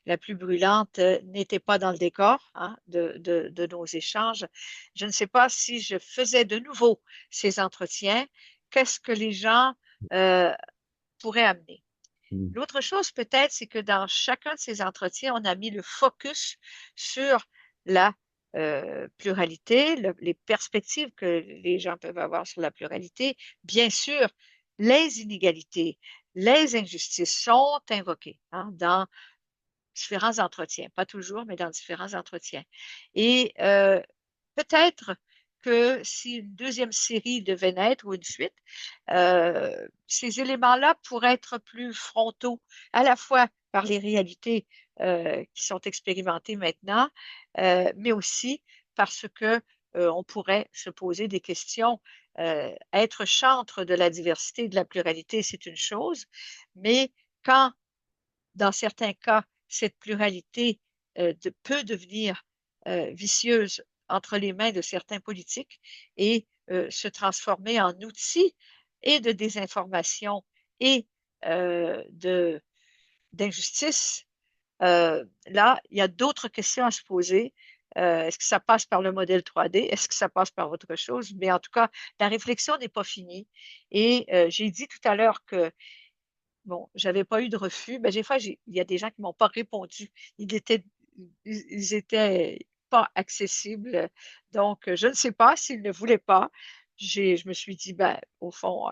la plus brûlante, n'était pas dans le décor hein, de nos échanges. Je ne sais pas si je faisais de nouveau ces entretiens, qu'est-ce que les gens euh, pourraient amener. Mm. L'autre chose peut-être, c'est que dans chacun de ces entretiens, on a mis le focus sur la pluralité, les perspectives que les gens peuvent avoir sur la pluralité. Bien sûr, les inégalités, les injustices sont invoquées hein, dans différents entretiens, pas toujours, mais dans différents entretiens. Et peut-être que si une deuxième série devait naître ou une suite, ces éléments-là pourraient être plus frontaux, à la fois par les réalités qui sont expérimentées maintenant, mais aussi parce que on pourrait se poser des questions. Être chantre de la diversité et de la pluralité, c'est une chose, mais quand dans certains cas, cette pluralité peut devenir vicieuse entre les mains de certains politiques et se transformer en outil et de désinformation et d'injustice. Là, il y a d'autres questions à se poser. Est-ce que ça passe par le modèle 3D? Est-ce que ça passe par autre chose? Mais en tout cas, la réflexion n'est pas finie. Et j'ai dit tout à l'heure que bon, j'avais pas eu de refus. Ben, des fois, il y a des gens qui m'ont pas répondu. Ils étaient pas accessibles. Donc, je ne sais pas s'ils ne voulaient pas. Je me suis dit, ben, au fond,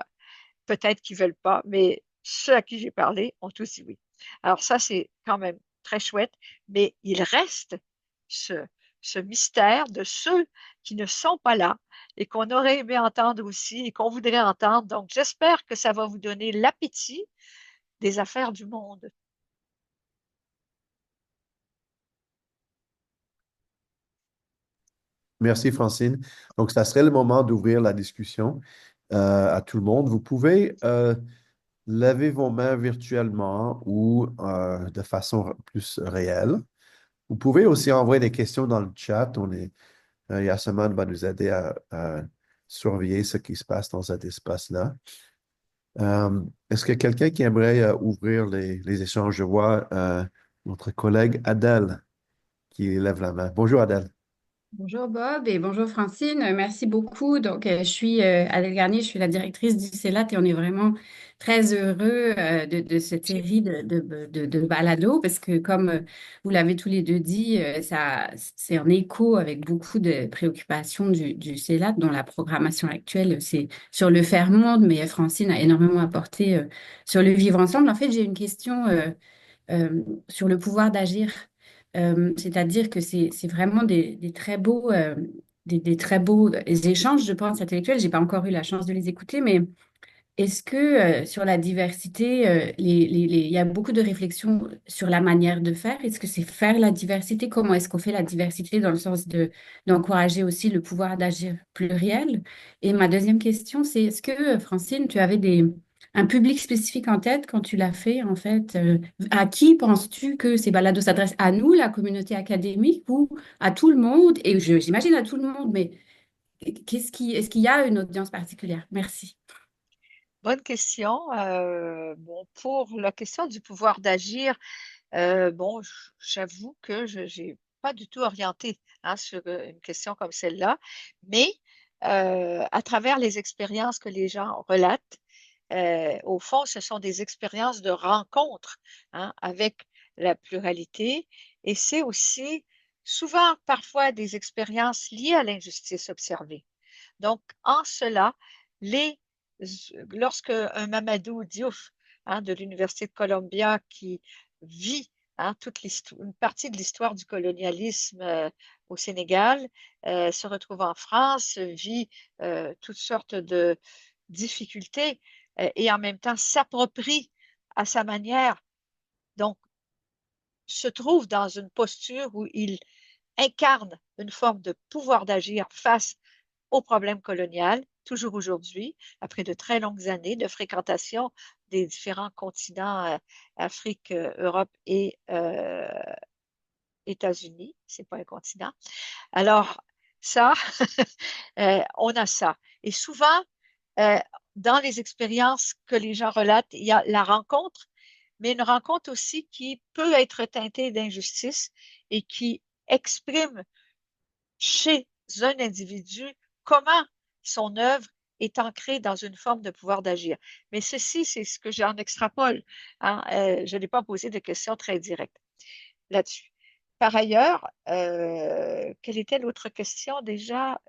peut-être qu'ils veulent pas, mais ceux à qui j'ai parlé ont tous dit oui. Alors ça, c'est quand même très chouette, mais il reste ce, ce mystère de ceux qui ne sont pas là et qu'on aurait aimé entendre aussi et qu'on voudrait entendre. Donc, j'espère que ça va vous donner l'appétit des affaires du monde. Merci, Francine. Donc, ça serait le moment d'ouvrir la discussion à tout le monde. Vous pouvez lever vos mains virtuellement ou de façon plus réelle. Vous pouvez aussi envoyer des questions dans le chat. Yasaman va nous aider à surveiller ce qui se passe dans cet espace-là. Est-ce que quelqu'un qui aimerait ouvrir les échanges? Je vois notre collègue Adèle qui lève la main. Bonjour Adèle. Bonjour Bob et bonjour Francine. Merci beaucoup. Donc, je suis Adèle Garnier, je suis la directrice du CELAT et on est vraiment très heureux de cette série de balados parce que, comme vous l'avez tous les deux dit, c'est en écho avec beaucoup de préoccupations du CELAT, dont la programmation actuelle, c'est sur le faire monde, mais Francine a énormément apporté sur le vivre ensemble. En fait, j'ai une question sur le pouvoir d'agir. C'est-à-dire que c'est vraiment des très beaux, des très beaux échanges, je pense, intellectuels. J'ai pas encore eu la chance de les écouter, mais est-ce que sur la diversité, il y a beaucoup de réflexions sur la manière de faire. Est-ce que c'est faire la diversité? Comment est-ce qu'on fait la diversité dans le sens d'encourager aussi le pouvoir d'agir pluriel? Et ma deuxième question, c'est est-ce que, Francine, tu avais un public spécifique en tête quand tu l'as fait, en fait? À qui penses-tu que ces balados s'adressent? À nous, la communauté académique, ou à tout le monde? Et j'imagine à tout le monde, mais est-ce qu'il y a une audience particulière? Merci. Bonne question. Bon, pour la question du pouvoir d'agir, bon, j'avoue que je n'ai pas du tout orienté sur une question comme celle-là, mais à travers les expériences que les gens relatent, au fond, ce sont des expériences de rencontre avec la pluralité et c'est aussi souvent parfois des expériences liées à l'injustice observée. Donc, en cela, les, lorsque un Mamadou Diouf de l'Université de Columbia qui vit toute une partie de l'histoire du colonialisme au Sénégal, se retrouve en France, vit toutes sortes de difficultés et en même temps s'approprie à sa manière, donc se trouve dans une posture où il incarne une forme de pouvoir d'agir face au problème colonial, toujours aujourd'hui, après de très longues années de fréquentation des différents continents, Afrique, Europe et États-Unis. C'est pas un continent. Alors, ça, on a ça. Et souvent, euh, dans les expériences que les gens relatent, il y a la rencontre, mais une rencontre aussi qui peut être teintée d'injustice et qui exprime chez un individu comment son œuvre est ancrée dans une forme de pouvoir d'agir. Mais ceci, c'est ce que j'en extrapole. Je n'ai pas posé de questions très directes là-dessus. Par ailleurs, quelle était l'autre question déjà,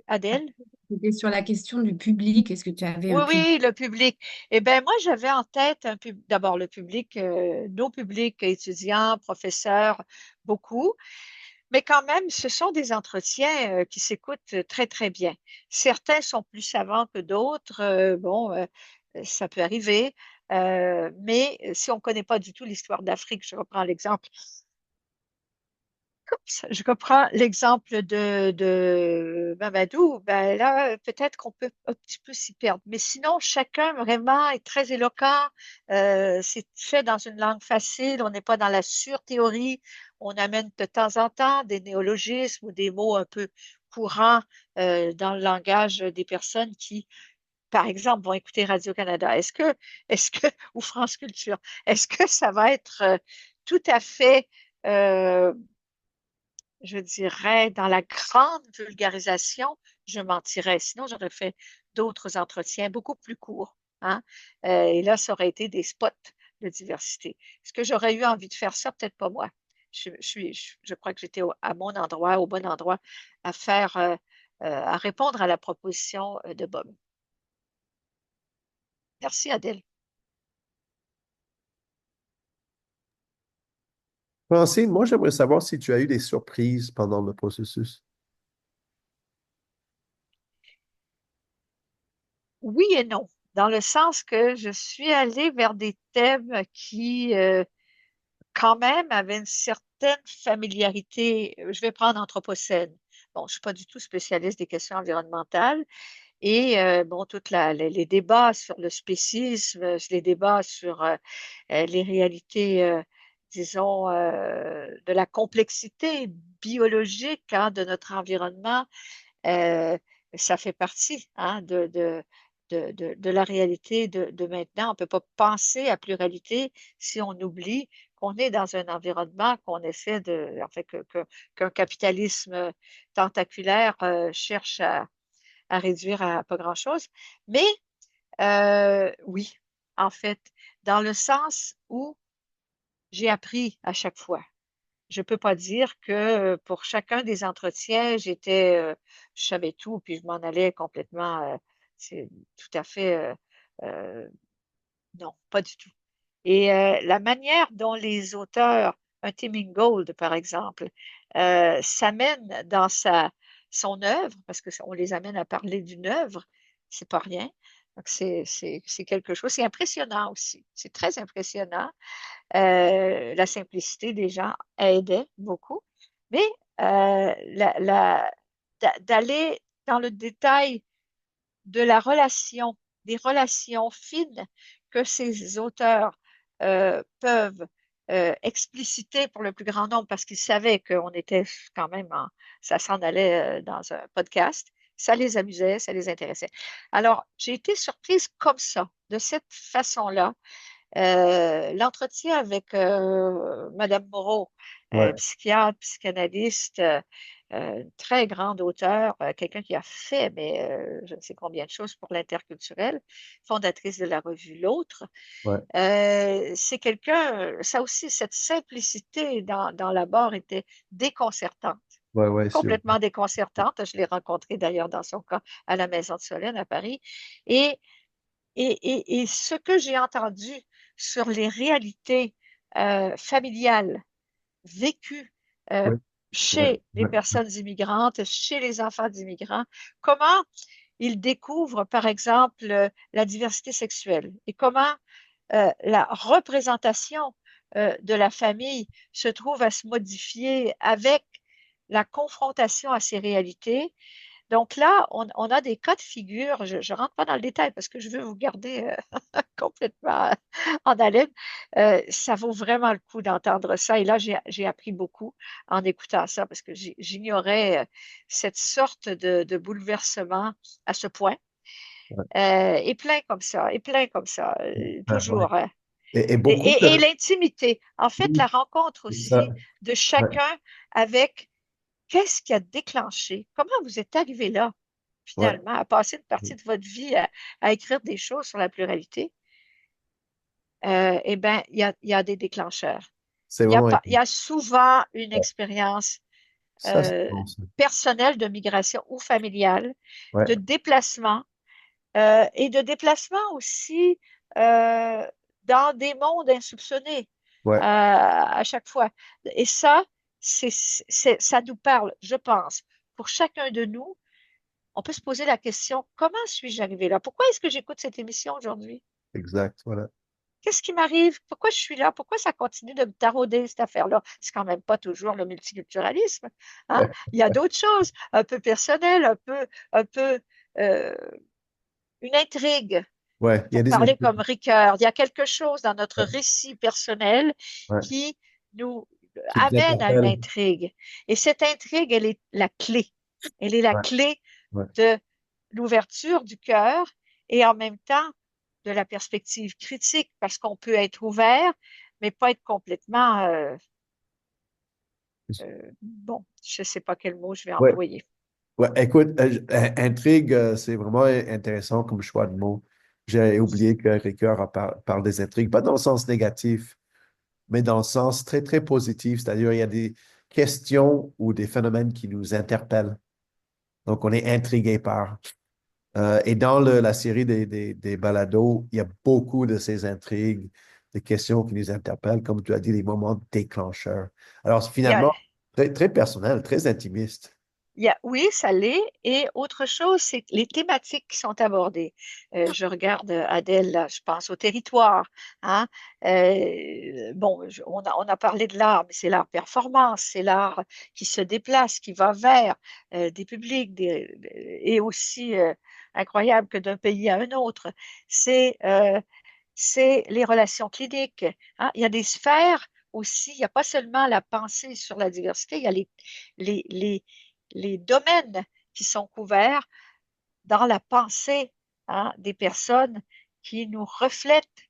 Adèle? C'était sur la question du public. Est-ce que tu avais un Oui, public? oui, le public. Eh bien, moi, j'avais en tête d'abord le public, nos publics étudiants, professeurs, beaucoup. Mais quand même, ce sont des entretiens qui s'écoutent très, très bien. Certains sont plus savants que d'autres. Bon, ça peut arriver. Mais si on ne connaît pas du tout l'histoire d'Afrique, je reprends l'exemple. Je reprends l'exemple de Mamadou. Ben là, peut-être qu'on peut un petit peu s'y perdre. Mais sinon, chacun vraiment est très éloquent. C'est fait dans une langue facile. On n'est pas dans la surthéorie. On amène de temps en temps des néologismes ou des mots un peu courants dans le langage des personnes qui, par exemple, vont écouter Radio-Canada. Ou France Culture, est-ce que ça va être tout à fait euh, je dirais, dans la grande vulgarisation, je mentirais. Sinon, j'aurais fait d'autres entretiens beaucoup plus courts. Et là, ça aurait été des spots de diversité. Est-ce que j'aurais eu envie de faire ça? Peut-être pas moi. Je crois que j'étais à mon endroit, au bon endroit, à faire, à répondre à la proposition de Bob. Merci, Adèle. Francine, moi, j'aimerais savoir si tu as eu des surprises pendant le processus. Oui et non, dans le sens que je suis allée vers des thèmes qui, quand même avait une certaine familiarité. Je vais prendre Anthropocène. Bon, je ne suis pas du tout spécialiste des questions environnementales. Et bon, les débats sur le spécisme, les débats sur les réalités, disons, de la complexité biologique de notre environnement, euh, ça fait partie de la réalité de maintenant. On ne peut pas penser à pluralité si on oublie qu'on est dans un environnement qu'on essaie en fait, qu'un capitalisme tentaculaire cherche à réduire à pas grand-chose. Mais oui, en fait, dans le sens où j'ai appris à chaque fois. Je peux pas dire que pour chacun des entretiens, je savais tout, puis je m'en allais complètement. C'est tout à fait, non, pas du tout. Et la manière dont les auteurs, un Tim Ingold par exemple, s'amène dans son œuvre, parce qu'on les amène à parler d'une œuvre, c'est pas rien. Donc, c'est quelque chose. C'est impressionnant aussi. C'est très impressionnant. La simplicité des gens aidait beaucoup. Mais d'aller dans le détail de la relation, des relations fines que ces auteurs peuvent expliciter pour le plus grand nombre parce qu'ils savaient qu'on était quand même ça s'en allait dans un podcast. Ça les amusait, ça les intéressait. Alors, j'ai été surprise comme ça, de cette façon-là. L'entretien avec Madame Moreau, Ouais, psychiatre, psychanalyste, très grande auteure, quelqu'un qui a fait, mais je ne sais combien de choses pour l'interculturel, fondatrice de la revue L'Autre. ouais, C'est quelqu'un, ça aussi, cette simplicité dans l'abord était déconcertante, ouais, sûr. complètement déconcertante. Je l'ai rencontré d'ailleurs dans son cas à la Maison de Solène à Paris. Et et ce que j'ai entendu sur les réalités familiales vécues Ouais, ouais, chez les ouais, personnes immigrantes, chez les enfants d'immigrants, comment ils découvrent, par exemple, la diversité sexuelle et comment la représentation de la famille se trouve à se modifier avec la confrontation à ces réalités. Donc là, on a des cas de figure. Je ne rentre pas dans le détail parce que je veux vous garder complètement en haleine. Ça vaut vraiment le coup d'entendre ça. Et là, j'ai appris beaucoup en écoutant ça parce que j'ignorais cette sorte de bouleversement à ce point. ouais, Et plein comme ça, et plein comme ça, ouais. toujours. Et Et, beaucoup et de... l'intimité, en fait, la Oui, rencontre c'est ça. aussi de Ouais, chacun avec qu'est-ce qui a déclenché, comment vous êtes arrivé là, ouais. finalement, à passer une partie de votre vie à écrire des choses sur la pluralité. Eh bien, il y a des déclencheurs. C'est vraiment... Il y a souvent une Ouais. expérience Ça, c'est euh, bon, ça. personnelle de migration ou familiale, Ouais, de déplacement et de déplacement aussi dans des mondes insoupçonnés ouais, à chaque fois. Et ça, ça nous parle, je pense, pour chacun de nous. On peut se poser la question, comment suis-je arrivé là? Pourquoi est-ce que j'écoute cette émission aujourd'hui? exact, voilà. Qu'est-ce qui m'arrive? Pourquoi je suis là? Pourquoi ça continue de me tarauder, cette affaire-là? C'est quand même pas toujours le multiculturalisme, hein? Il y a d'autres choses, un peu personnelles, un peu euh, une intrigue, Ouais, il y a pour des parler intrigues. comme Ricoeur. Il y a quelque chose dans notre Ouais, récit personnel ouais. qui nous Qui nous amène à une interpelle. intrigue. Et cette intrigue, elle est la clé. Elle est la Ouais, clé ouais. de l'ouverture du cœur et en même temps de la perspective critique, parce qu'on peut être ouvert, mais pas être complètement, bon, je ne sais pas quel mot je vais Ouais, employer. ouais. Écoute, intrigue, c'est vraiment intéressant comme choix de mots. J'ai oublié que Ricoeur parle des intrigues, pas dans le sens négatif, mais dans le sens très, très positif. C'est-à-dire, il y a des questions ou des phénomènes qui nous interpellent. Donc, on est intrigué par. Et dans la série des balados, il y a beaucoup de ces intrigues, des questions qui nous interpellent, comme tu as dit, les moments déclencheurs. Alors, Il y a, finalement, très, très personnel, très intimiste. Oui, ça l'est. Et autre chose, c'est les thématiques qui sont abordées. Je regarde Adèle, là, je pense au territoire, hein. Bon, on a parlé de l'art, mais c'est l'art performance, c'est l'art qui se déplace, qui va vers des publics, et aussi incroyable que d'un pays à un autre. C'est c'est les relations cliniques, hein. Il y a des sphères aussi. Il n'y a pas seulement la pensée sur la diversité, il y a les, les, les domaines qui sont couverts dans la pensée, hein, des personnes qui nous reflètent,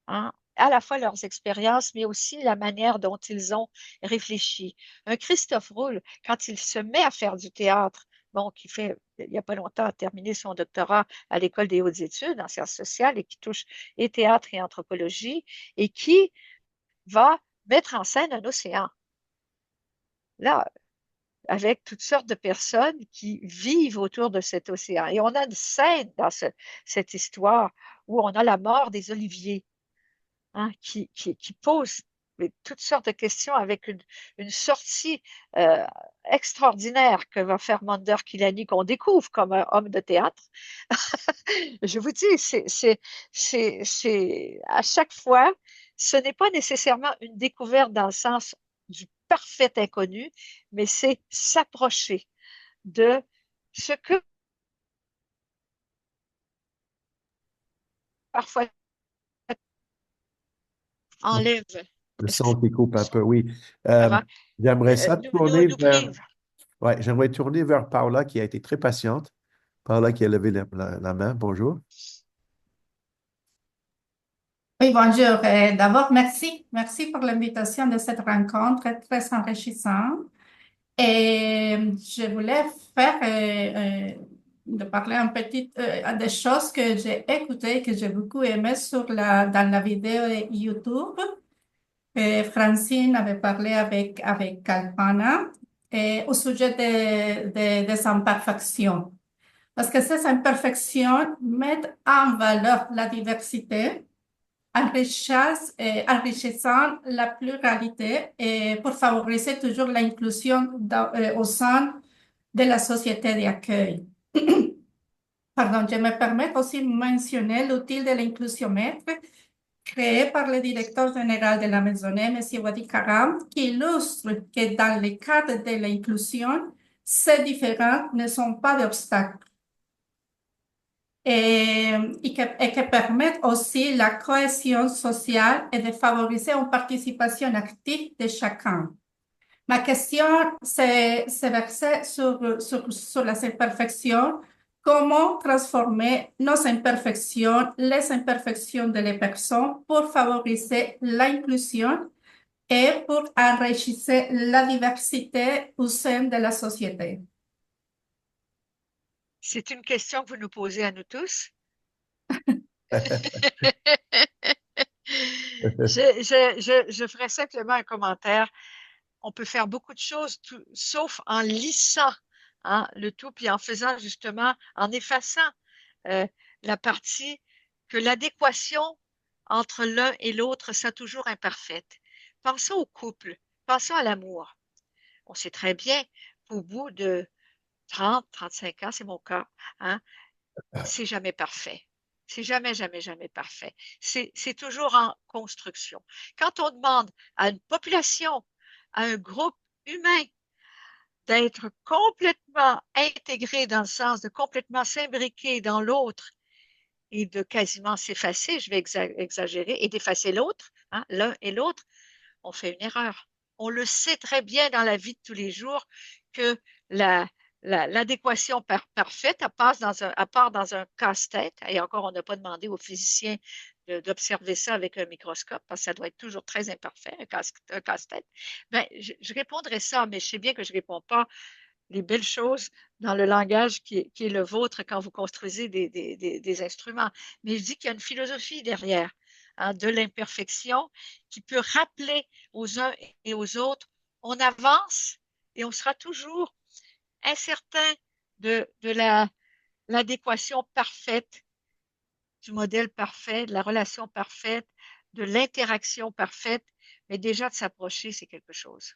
hein, à la fois leurs expériences, mais aussi la manière dont ils ont réfléchi. Un Christophe Roule, quand il se met à faire du théâtre, bon, qui fait, il n'y a pas longtemps, a terminé son doctorat à l'École des hautes études en sciences sociales et qui touche et théâtre et anthropologie, et qui va mettre en scène un océan. Là, avec toutes sortes de personnes qui vivent autour de cet océan. Et on a une scène dans cette histoire où on a la mort des oliviers, hein, qui pose mais toutes sortes de questions avec une sortie extraordinaire que va faire Mondher Kilani, qu'on découvre comme un homme de théâtre. Je vous dis, à chaque fois, ce n'est pas nécessairement une découverte dans le sens du parfait inconnu, mais c'est s'approcher de ce que parfois enlève. Le Est-ce que son qui coupe un peu, oui. ça Euh, va? j'aimerais ça tourner Nous vers, prive. ouais, j'aimerais tourner vers Paula qui a été très patiente. Paula qui a levé la main. Bonjour. Oui, bonjour. D'abord, merci. Merci pour l'invitation de cette rencontre très enrichissante. Et je voulais faire, de parler un petit, des choses que j'ai écoutées, que j'ai beaucoup aimées dans la vidéo YouTube. Francine avait parlé avec Kalpana au sujet des imperfections. Parce que ces imperfections mettent en valeur la diversité enrichissant la pluralité et pour favoriser toujours l'inclusion au sein de la société d'accueil. Pardon, je me permets aussi de mentionner l'outil de l'inclusiomètre créé par le directeur général de la Maisonnée, M. Wadi Karam, qui illustre que dans le cadre de l'inclusion, ces différences ne sont pas d'obstacles et que permettent aussi la cohésion sociale et de favoriser une participation active de chacun. Ma question s'est versée sur les imperfections. Comment transformer nos imperfections, les imperfections de les personnes pour favoriser l'inclusion et pour enrichir la diversité au sein de la société? C'est une question que vous nous posez à nous tous. Je ferai simplement un commentaire. On peut faire beaucoup de choses, sauf en lissant le tout, puis en faisant justement, en effaçant la partie que l'adéquation entre l'un et l'autre sera toujours imparfaite. Pensons au couple, pensons à l'amour. On sait très bien qu'au bout de 30, 35 ans, c'est mon cas, c'est jamais parfait. C'est jamais, jamais, jamais parfait. C'est toujours en construction. Quand on demande à une population, à un groupe humain d'être complètement intégré dans le sens de complètement s'imbriquer dans l'autre et de quasiment s'effacer, je vais exagérer, et d'effacer l'autre, l'un et l'autre, on fait une erreur. On le sait très bien dans la vie de tous les jours que l'adéquation parfaite, elle part dans un casse-tête. Et encore, on n'a pas demandé aux physiciens d'observer ça avec un microscope, parce que ça doit être toujours très imparfait, un casse-tête. Ben, je répondrai ça, mais je sais bien que je ne réponds pas les belles choses dans le langage qui est le vôtre quand vous construisez des instruments. Mais je dis qu'il y a une philosophie derrière, de l'imperfection qui peut rappeler aux uns et aux autres, on avance et on sera toujours incertain de l'adéquation parfaite, du modèle parfait, de la relation parfaite, de l'interaction parfaite, mais déjà de s'approcher, c'est quelque chose.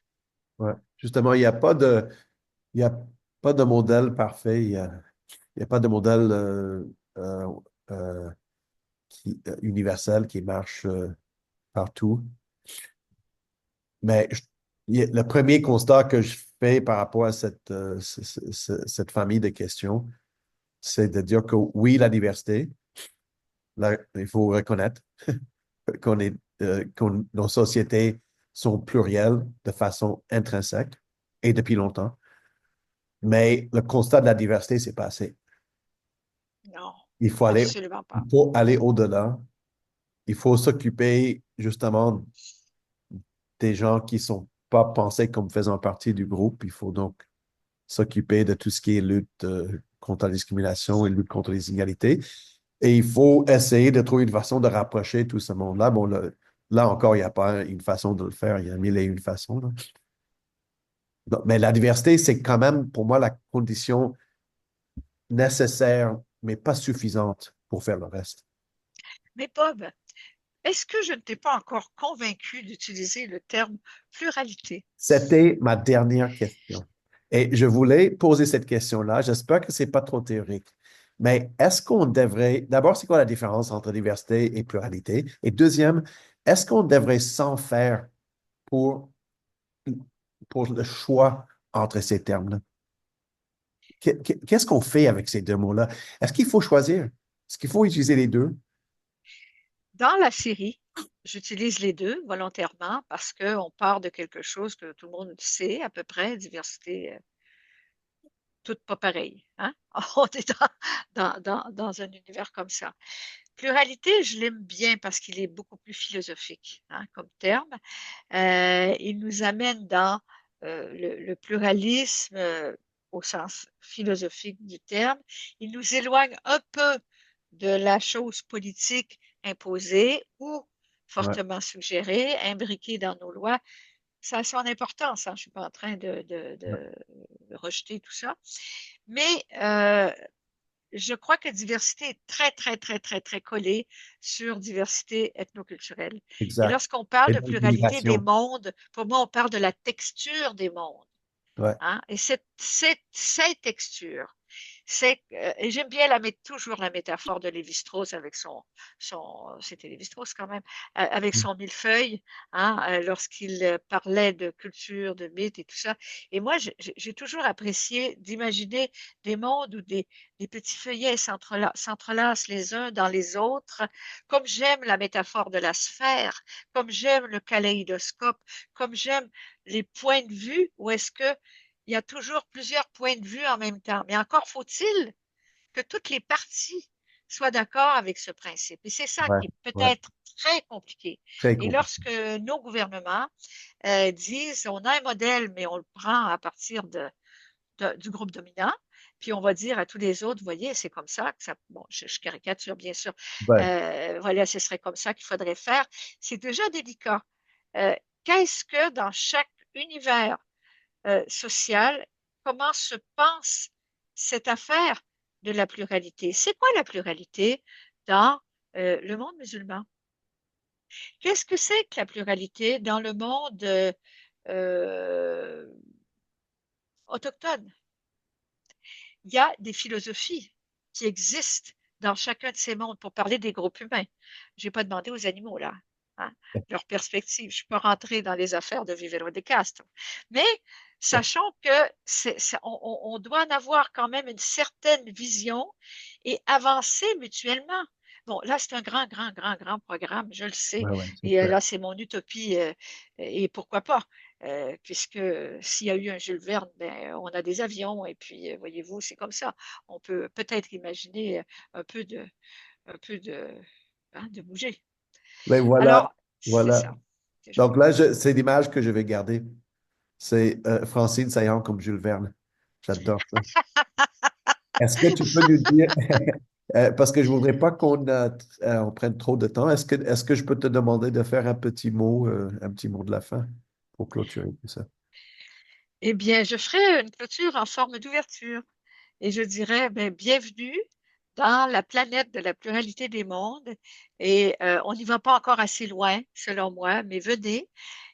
Ouais. Justement, il y a pas de modèle parfait. Il y a pas de modèle euh, euh, universel qui marche partout. Mais le premier constat que je fais par rapport à cette famille de questions, c'est de dire que oui, la diversité, là, il faut reconnaître que nos sociétés sont plurielles de façon intrinsèque et depuis longtemps. Mais le constat de la diversité, c'est pas assez. Non, Il faut aller, absolument il pas. faut aller au-delà. Il faut s'occuper justement des gens qui sont pas pensés comme faisant partie du groupe. Il faut donc s'occuper de tout ce qui est lutte contre la discrimination et lutte contre les inégalités. Et il faut essayer de trouver une façon de rapprocher tout ce monde-là. Bon, là encore, il n'y a pas une façon de le faire. Il y a mille et une façons, là. Donc, mais la diversité, c'est quand même pour moi la condition nécessaire, mais pas suffisante pour faire le reste. Mais Bob, Est-ce que je ne t'ai pas encore convaincu d'utiliser le terme pluralité? C'était ma dernière question. Et je voulais poser cette question-là. J'espère que c'est pas trop théorique. Mais est-ce qu'on devrait, d'abord, c'est quoi la différence entre diversité et pluralité? Et deuxième, est-ce qu'on devrait s'en faire pour, pour le choix entre ces termes-là? Qu'est-ce qu'on fait avec ces deux mots-là? Est-ce qu'il faut choisir? Est-ce qu'il faut utiliser les deux? Dans la série, j'utilise les deux volontairement parce qu'on part de quelque chose que tout le monde sait à peu près, diversité, toute pas pareille, hein? On est dans un univers comme ça. Pluralité, je l'aime bien parce qu'il est beaucoup plus philosophique, hein, comme terme. Il nous amène dans le pluralisme au sens philosophique du terme. Il nous éloigne un peu de la chose politique imposée ou Ouais, fortement suggérée, imbriquée dans nos lois. Ça a son importance, hein. Je ne suis pas en train ouais, de rejeter tout ça. Mais je crois que diversité est très, très, très, très, très collée sur diversité ethnoculturelle. Et exact. lorsqu'on parle Et de donc, pluralité des l'immigration. mondes, pour moi, on parle de la texture des mondes. Ouais, Hein? Et cette texture, et j'aime bien toujours la métaphore de Lévi-Strauss avec c'était Lévi-Strauss quand même, avec son millefeuille, hein, lorsqu'il parlait de culture, de mythe et tout ça. Et moi, j'ai toujours apprécié d'imaginer des mondes où des petits feuillets s'entrelacent les uns dans les autres, comme j'aime la métaphore de la sphère, comme j'aime le kaléidoscope, comme j'aime les points de vue où est-ce que il y a toujours plusieurs points de vue en même temps. Mais encore faut-il que toutes les parties soient d'accord avec ce principe. Et c'est ça ouais, qui est ouais. peut-être très compliqué. Très Et compliqué. lorsque nos gouvernements disent on a un modèle, mais on le prend à partir du groupe dominant, puis on va dire à tous les autres, voyez, c'est comme ça, que ça bon, je caricature bien sûr, Ouais, voilà, ce serait comme ça qu'il faudrait faire. C'est déjà délicat. Euh, Qu'est-ce que dans chaque univers sociale, comment se pense cette affaire de la pluralité? C'est quoi la pluralité dans le monde musulman? Qu'est-ce que c'est que la pluralité dans le monde euh, autochtone? Il y a des philosophies qui existent dans chacun de ces mondes pour parler des groupes humains. Je n'ai pas demandé aux animaux là, hein, leur perspective. Je ne suis pas rentrée dans les affaires de Vivero de Castro. Mais sachant que on doit en avoir quand même une certaine vision et avancer mutuellement. Bon, là, c'est un grand, grand, grand, grand programme, je le sais. ouais, ouais, c'est Et clair. là, c'est mon utopie. Et pourquoi pas? Puisque s'il y a eu un Jules Verne, ben, on a des avions et puis voyez-vous, c'est comme ça. On peut peut-être imaginer un peu un peu de, hein, de bouger. Mais voilà, Alors, c'est voilà. ça. C'est Donc joli. là, c'est l'image que je vais garder. C'est Francine Saillant comme Jules Verne. J'adore ça. Est-ce que tu peux nous dire, parce que je voudrais pas on prenne trop de temps, est-ce que je peux te demander de faire un petit mot de la fin pour clôturer tout ça? Eh bien, je ferai une clôture en forme d'ouverture et je dirais ben, bienvenue dans la planète de la pluralité des mondes. Et on n'y va pas encore assez loin, selon moi, mais venez.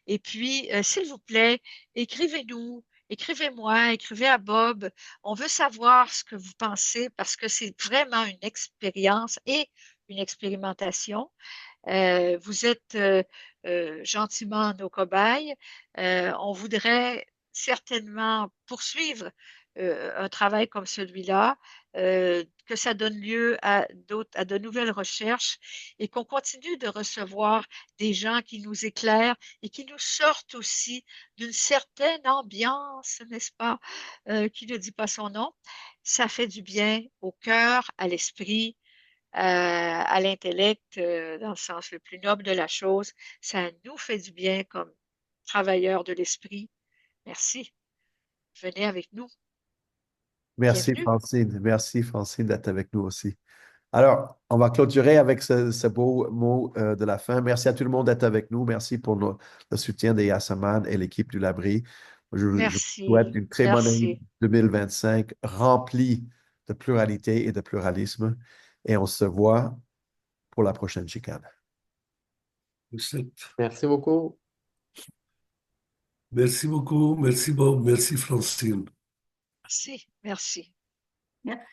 Et puis, s'il vous plaît, écrivez-nous, écrivez-moi, écrivez à Bob. On veut savoir ce que vous pensez parce que c'est vraiment une expérience et une expérimentation. Vous êtes gentiment nos cobayes. On voudrait certainement poursuivre un travail comme celui-là, que ça donne lieu à de nouvelles recherches et qu'on continue de recevoir des gens qui nous éclairent et qui nous sortent aussi d'une certaine ambiance, n'est-ce pas, qui ne dit pas son nom. Ça fait du bien au cœur, à l'esprit, à l'intellect, dans le sens le plus noble de la chose. Ça nous fait du bien comme travailleurs de l'esprit. Merci. Venez avec nous. Bienvenue. Merci Francine d'être avec nous aussi. Alors, on va clôturer avec ce beau mot de la fin. Merci à tout le monde d'être avec nous. Merci pour le soutien des Yasaman et l'équipe du Labri. Je vous souhaite Merci. une très bonne année Merci. 2025 remplie de pluralité et de pluralisme. Et on se voit pour la prochaine chicane. Merci beaucoup. Merci beaucoup. Merci Bob. Merci Francine. Merci. Merci. Merci.